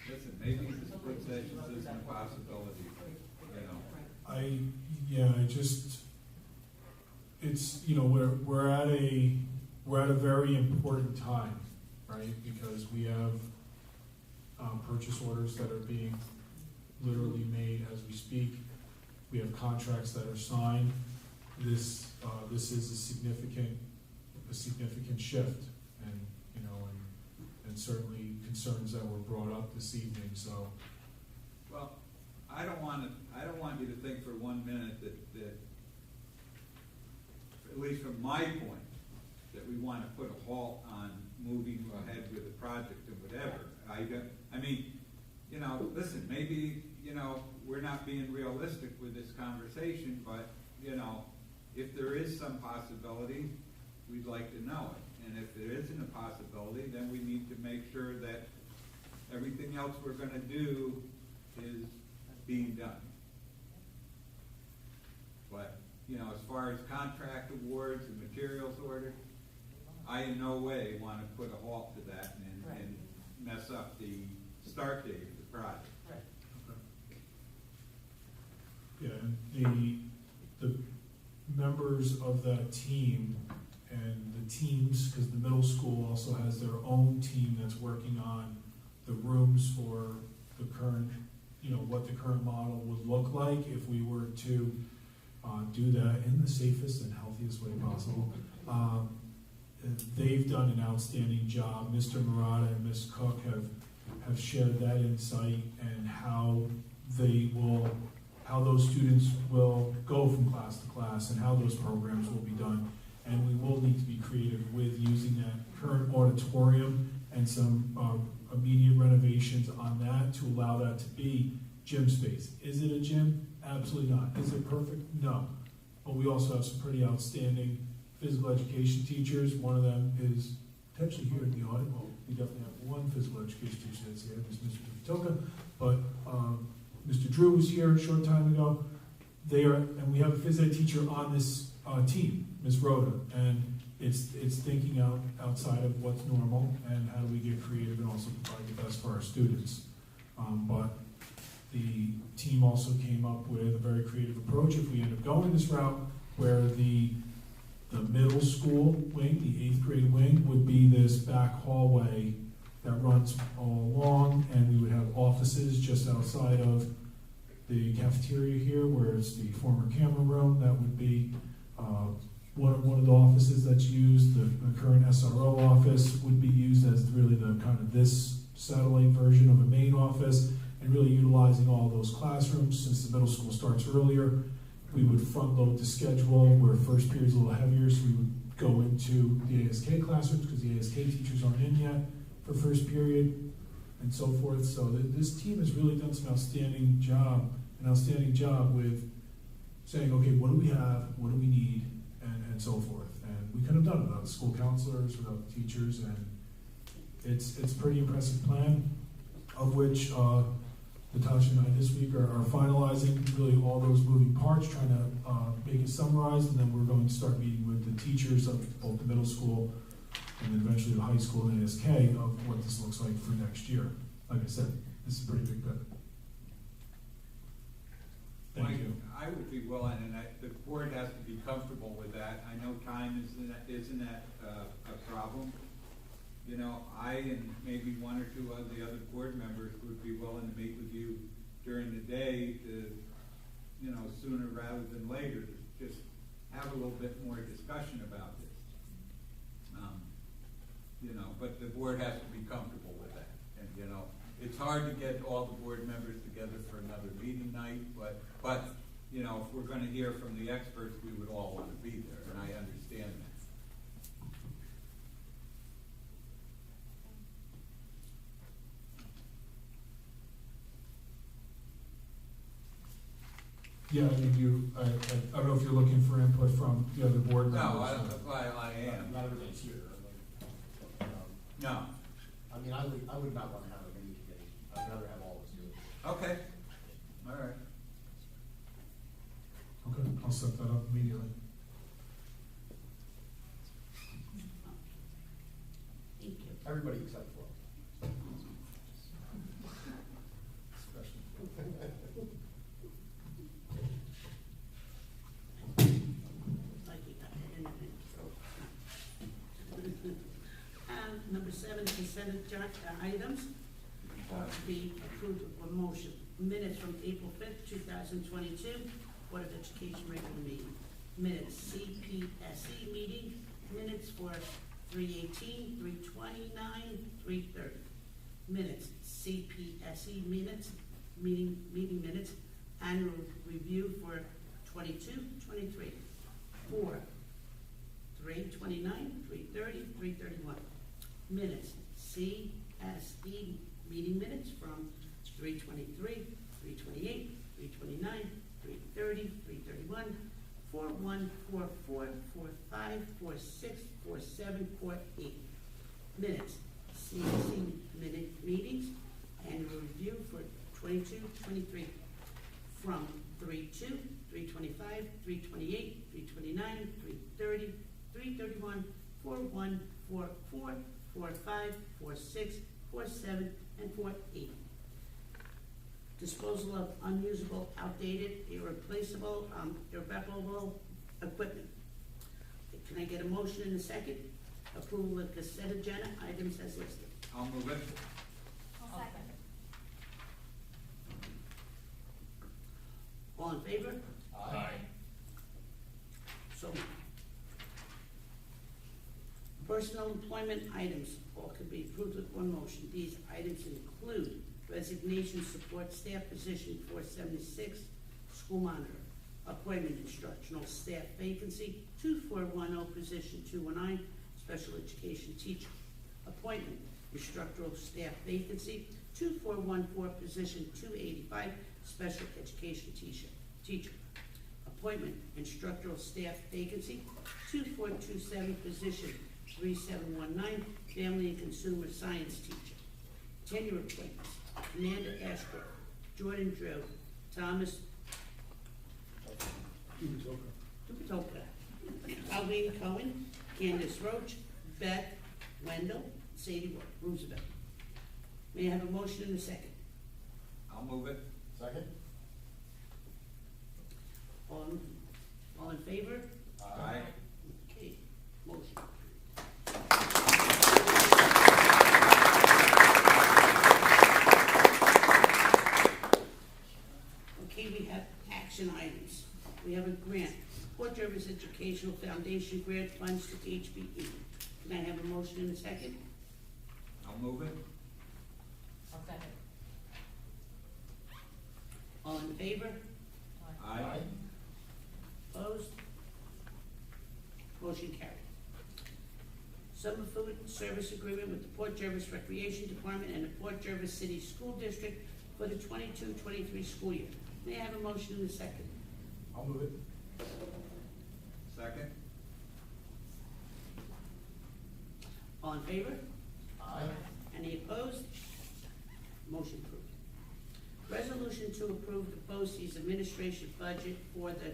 Listen, maybe the split sessions isn't a possibility, It's, we're at a very important time, right? Because we have purchase orders that are being literally made as we speak. We have contracts that are signed. This is a significant shift, and and certainly concerns that were brought up this evening. So, well, I don't want you to think for 1 minute that at least from my point, that we want to put a halt on moving ahead with the project and whatever. Listen, maybe, we're not being realistic with this conversation, but, if there is some possibility, we'd like to know it. And if there isn't a possibility, then we need to make sure that everything else we're going to do is being done. But, as far as contract awards and materials ordered, I in no way want to put a halt to that and mess up the start date of the project. yeah, and the members of that team and the teams, because the middle school also has their own team that's working on the rooms for the current, what the current model would look like if we were to do that in the safest and healthiest way possible. They've done an outstanding job. Mr. Murata and Ms. Cook have shared that insight and how those students will go from class to class and how those programs will be done. And we will need to be creative with using that current auditorium and some immediate renovations on that to allow that to be gym space. Is it a gym? Absolutely not. Is it perfect? No. But we also have some pretty outstanding physical education teachers. One of them is potentially here in the audience. Well, we definitely have one physical education teacher that's here, Mr. Toka. But Mr. Drew was here a short time ago. And we have a phys ed teacher on this team, Ms. Rhoda, and it's thinking outside of what's normal and how do we get creative and also provide the best for our students. But the team also came up with a very creative approach if we end up going this route, where the middle school wing, the 8th grade wing, would be this back hallway that runs all along, and we would have offices just outside of the cafeteria here, where it's the former camera room. That would be one of the offices that's used. The current SRO office would be used as really the kind of this satellite version of a main office, and really utilizing all those classrooms. Since the middle school starts earlier, we would front load the schedule where first period's a little heavier, so we would go into the ASK classrooms because the ASK teachers aren't in yet for first period, and so forth. So this team has really done an outstanding job with saying, okay, what do we have, what do we need, and so forth. And we couldn't have done it without the school counselors, without the teachers, and it's a pretty impressive plan, of which Natasha and I this week are finalizing really all those moving parts, trying to make it summarized, and then we're going to start meeting with the teachers of both the middle school and then eventually the high school and ASK of what this looks like for next year. Like I said, this is a pretty big pivot. Thank you. I would be willing, and the board has to be comfortable with that. I know time isn't that a problem. You know, I and maybe one or two of the other board members would be willing to meet with you during the day to, you know, sooner rather than later, to just have a little bit more discussion about this. You know, but the board has to be comfortable with that. And, you know, it's hard to get all the board members together for another meeting night, but you know, if we're going to hear from the experts, we would all want to be there, and I understand that. Yeah, I mean, I don't know if you're looking for input from the other board members. No, I am. Not everybody's here. No. I mean, I would not want to have a mini committee. I'd rather have all of us do it. Okay. All right. Okay, I'll set that up immediately. Thank you. Everybody except for us. Like we got it in a minute, so. Number 7, consent items to be approved with one motion. Minutes from April 5th, 2022, Board of Education regular meeting. Minutes, CPSE meeting, minutes for 3/18, 3/29, 3/30. Minutes, CPSE minutes, meeting minutes, annual review for 22-23. 4, 3/29, 3/30, 3/31. Minutes, CSE meeting minutes from 3/23, 3/28, 3/29, 3/30, 3/31, 4/1, 4/4, 4/5, 4/6, 4/7, 4/8. Minutes, CSE meetings, annual review for 22-23 from 3/2, 3/25, 3/28, 3/29, 3/30, 3/31, 4/1, 4/4, 4/5, 4/6, 4/7, and 4/8. Disposal of unusable, outdated, irreplaceable, irreparable equipment. Can I get a motion in a second? Approval of consent agenda items as listed. I'll move it. I'll second. All in favor? Aye. So moved. Personal employment items, all can be approved with one motion. These items include resignation support staff position 476, school monitor, appointment instructional staff vacancy 2410, position 219, special education teacher, appointment instructional staff vacancy 2414, position 285, special education teacher, appointment instructional staff vacancy 2427, position 3719, family and consumer science teacher. Tenure appointments: Amanda Ashbrook, Jordan Drew, Thomas Dupatoka, Colleen Cohen, Candace Roach, Beth Wendell, Sadie Roosevelt. May I have a motion in a second? I'll move it. Second? All in favor? Aye. Okay, motion. Okay, Jervis Educational Foundation grant funds to HBE. Can I have a motion in a second? I'll move it. I'll second. All in favor? Aye. Opposed? Motion carried. Summer food service agreement with the Port Jervis Recreation Department and the Port Jervis City School District for the 22-23 school year. May I have a motion in a second? I'll move it. Second? All in favor? Aye. Any opposed? Motion approved. Resolution to approve the BoCE's administration budget for the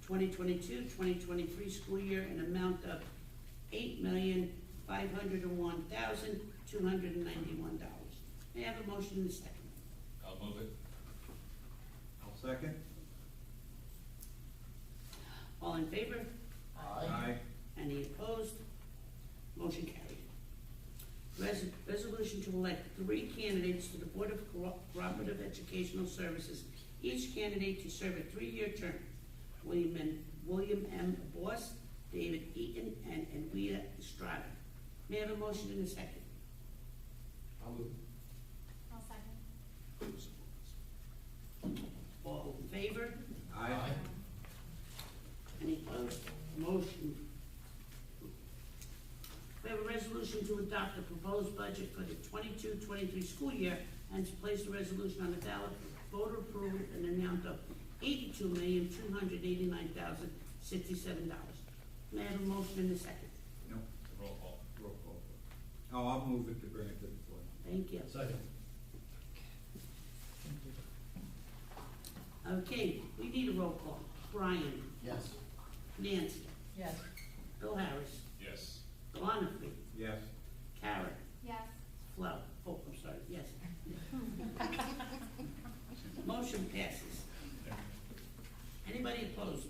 2022-2023 school year in amount of $8,501,291. May I have a motion in a second? I'll move it. I'll second. All in favor? Aye. Any opposed? Motion carried. Resolution to elect 3 candidates to the Board of Cooperative Educational Services, each candidate to serve a 3-year term. William M. Boss, David Eaton, and Anita Estrada. May I have a motion in a second? I'll move it. I'll second. All in favor? Aye. Any opposed? Motion. We have a resolution to adopt the proposed budget for the 22-23 school year and to place the resolution on the ballot for voter approval in an amount of $82,289,067. May I have a motion in a second? No. Roll call. Roll call. Oh, I'll move it to bring it to the floor. Thank you. Second. Okay, we need a roll call. Brian, Yes. Nancy, Yes. Bill Harris, Yes. Lonnie, Yes. Karen, Yes. Flo. Oh, I'm sorry, yes. Motion passes. Anybody opposed?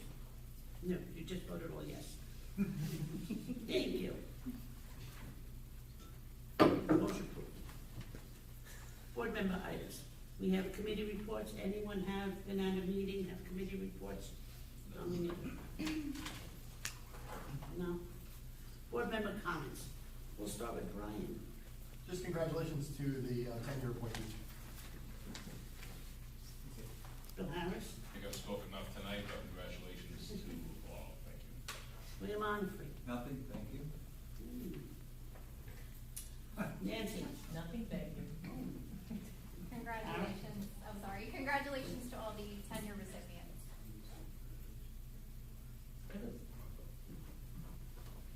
No, you just voted all yes. Thank you. Motion approved. Board member items. We have committee reports. Anyone have been at a meeting, have committee reports? No? Board member comments. We'll start with Brian. Just congratulations to the 10-year appointees. Bill Harris, I think I've spoken enough tonight, but congratulations to all. Thank you. William Onfrey, Nothing, thank you. Nancy. Nothing, thank you. Congratulations, congratulations to all the tenure recipients.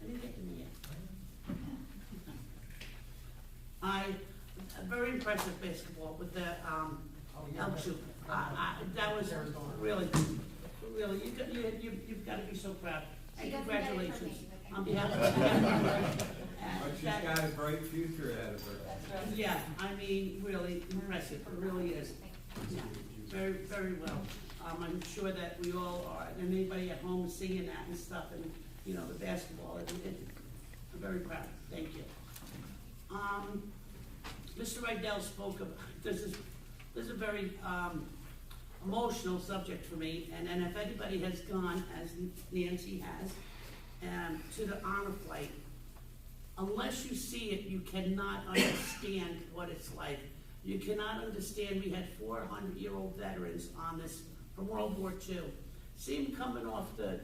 I didn't get to me yet. I'm very impressed with basketball with the elk shoot. That was really, you've got to be so proud. And She doesn't get it from congratulations me, okay? on behalf of But she's got a bright future ahead of her. Yeah, I mean, really impressive, it really is. Yeah, very, very well. I'm sure that we all are, and anybody at home is seeing that and stuff, and, you know, the basketball, I'm very proud, thank you. Mr. Rydell spoke of, this is a very, emotional subject for me, and if anybody has gone, as Nancy has, to the honor flight, unless you see it, you cannot understand what it's like. You cannot understand, we had 400-year-old veterans on this from World War II. See them coming off the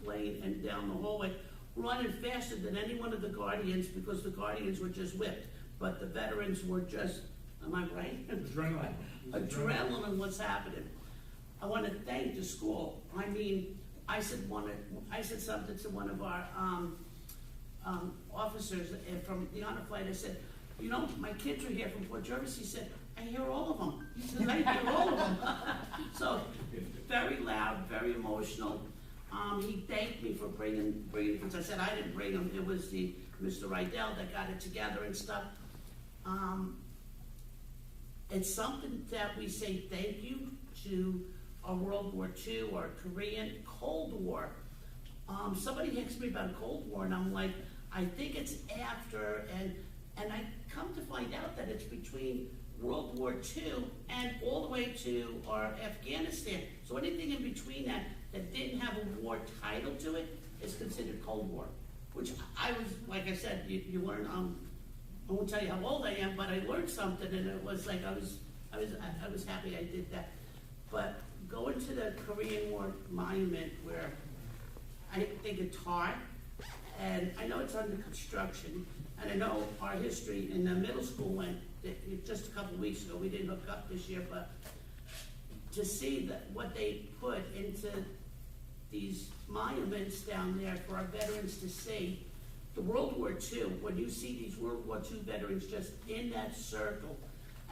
plane and down the hallway, running faster than any one of the Guardians, because the Guardians were just whipped. But the veterans were just, am I right? Adrenaline. Adrenaline, what's happening. I want to thank the school. I mean, I said something to one of our officers from the honor flight. I said, you know, my kids are here from Port Jervis. He said, I hear all of them. He said, I hear all of them. So, very loud, very emotional. He thanked me for bringing, because I said I didn't bring them. It was Mr. Rydell that got it together and stuff. It's something that we say thank you to a World War II or Korean, Cold War. Somebody asked me about Cold War, and I'm like, I think it's after, and I come to find out that it's between World War II, and all the way to our Afghanistan. So anything in between that didn't have a war title to it is considered Cold War, which I was, like I said, you learn, I won't tell you how old I am, but I learned something, and it was like I was happy I did that. But going to the Korean War monument where I the guitar, and I know it's under construction, and I know our history in the middle school went just a couple of weeks ago. We didn't hook up this year, but to see that what they put into these monuments down there for our veterans to see, the World War II, when you see these World War II veterans just in that circle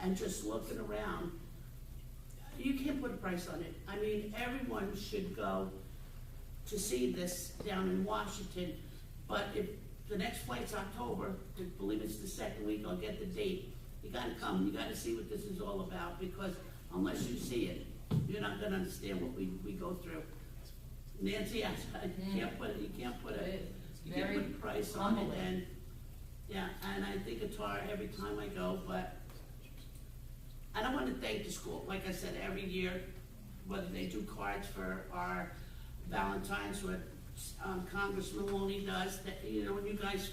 and just looking around, you can't put a price on it. I mean, everyone should go to see this down in Washington, but if the next flight's October, I believe it's the second week, I'll get the date. You gotta come, you gotta see what this is all about, because unless you see it, you're not gonna understand what we go through. Nancy, you can't put a price on it, and yeah, and I think guitar every time I go, but and I want to thank the school. Like I said, every year, whether they do cards for our Valentine's, what Congressman Maloney does, that when you guys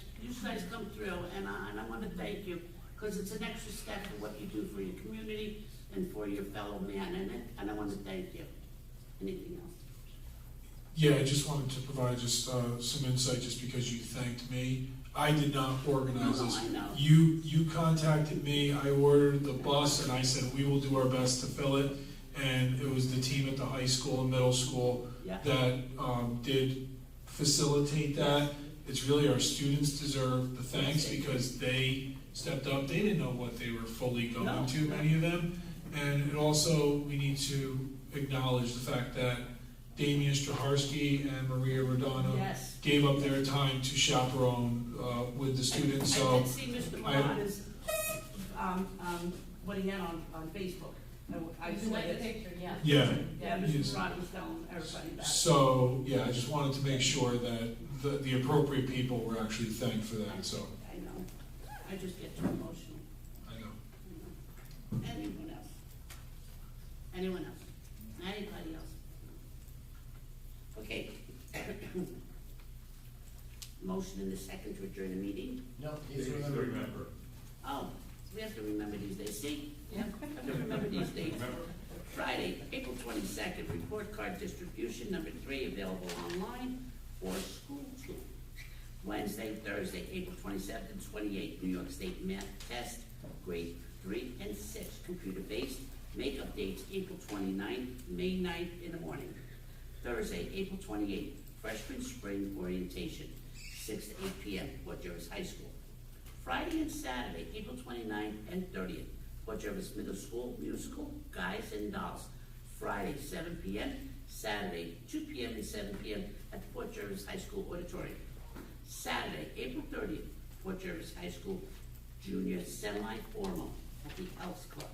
come through, and I want to thank you, because it's an extra step for what you do for your community and for your fellow man, and I want to thank you. Anything else? Yeah, I just wanted to provide just some insight, just because you thanked me. I did not organize this. I know. You contacted me, I ordered the bus, and I said we will do our best to fill it. And it was the team at the high school and middle school that did facilitate that. It's really our students deserve the thanks, because they stepped up. They didn't know what they were fully going to, many of them. And it also, we need to acknowledge the fact that Damian Straharsky and Maria Rodano gave up their time to chaperone with the students. I did see Mr. Morales, what he had on Facebook. I saw like the it. picture, yeah. Yeah. Yeah, Mr. Morales was telling everybody about it. So, yeah, I just wanted to make sure that the appropriate people were actually thanked for that, so. I know. I just get too emotional. I know. Anyone else? Anyone else? Anybody else? Okay. Motion in the second to adjourn the meeting? No, please remember. Oh, we have to remember these days. See? Yeah, I have to remember these dates. Friday, April 22nd, report card distribution number 3, available online or school tool. Wednesday, Thursday, April 27th and 28th, New York State math test, grade 3 and 6, computer-based. Makeup dates, April 29th, May 9th in the morning. Thursday, April 28th, freshman spring orientation, 6 to 8 p.m., Port Jervis High School. Friday and Saturday, April 29th and 30th, Port Jervis Middle School musical, Guys and Dolls. Friday, 7 p.m., Saturday, 2 p.m. and 7 p.m. at the Port Jervis High School auditorium. Saturday, April 30th, Port Jervis High School junior semi-formal at the Elks Club.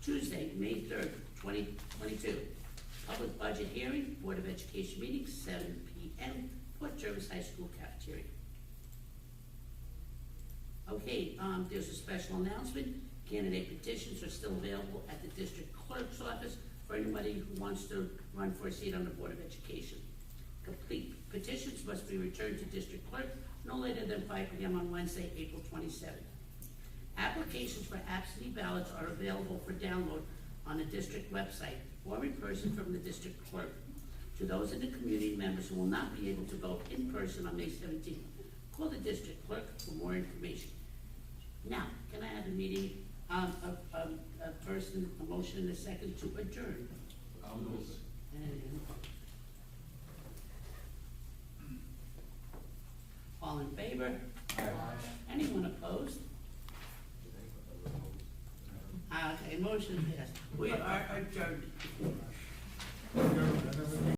Tuesday, May 3rd, 2022, public budget hearing, Board of Education meeting, 7 p.m., Port Jervis High School cafeteria. Okay, there's a special announcement. Candidate petitions are still available at the district clerk's office for anybody who wants to run for a seat on the Board of Education. Complete petitions must be returned to district clerk no later than 5 p.m. on Wednesday, April 27th. Applications for absentee ballots are available for download on the district website or in person from the district clerk. To those in the community members who will not be able to vote in person on May 17th, call the district clerk for more information. Now, can I have a meeting, a motion and a second to adjourn? I'll move it. All in favor? Aye. Anyone opposed? Okay, motion passed. We are adjourned.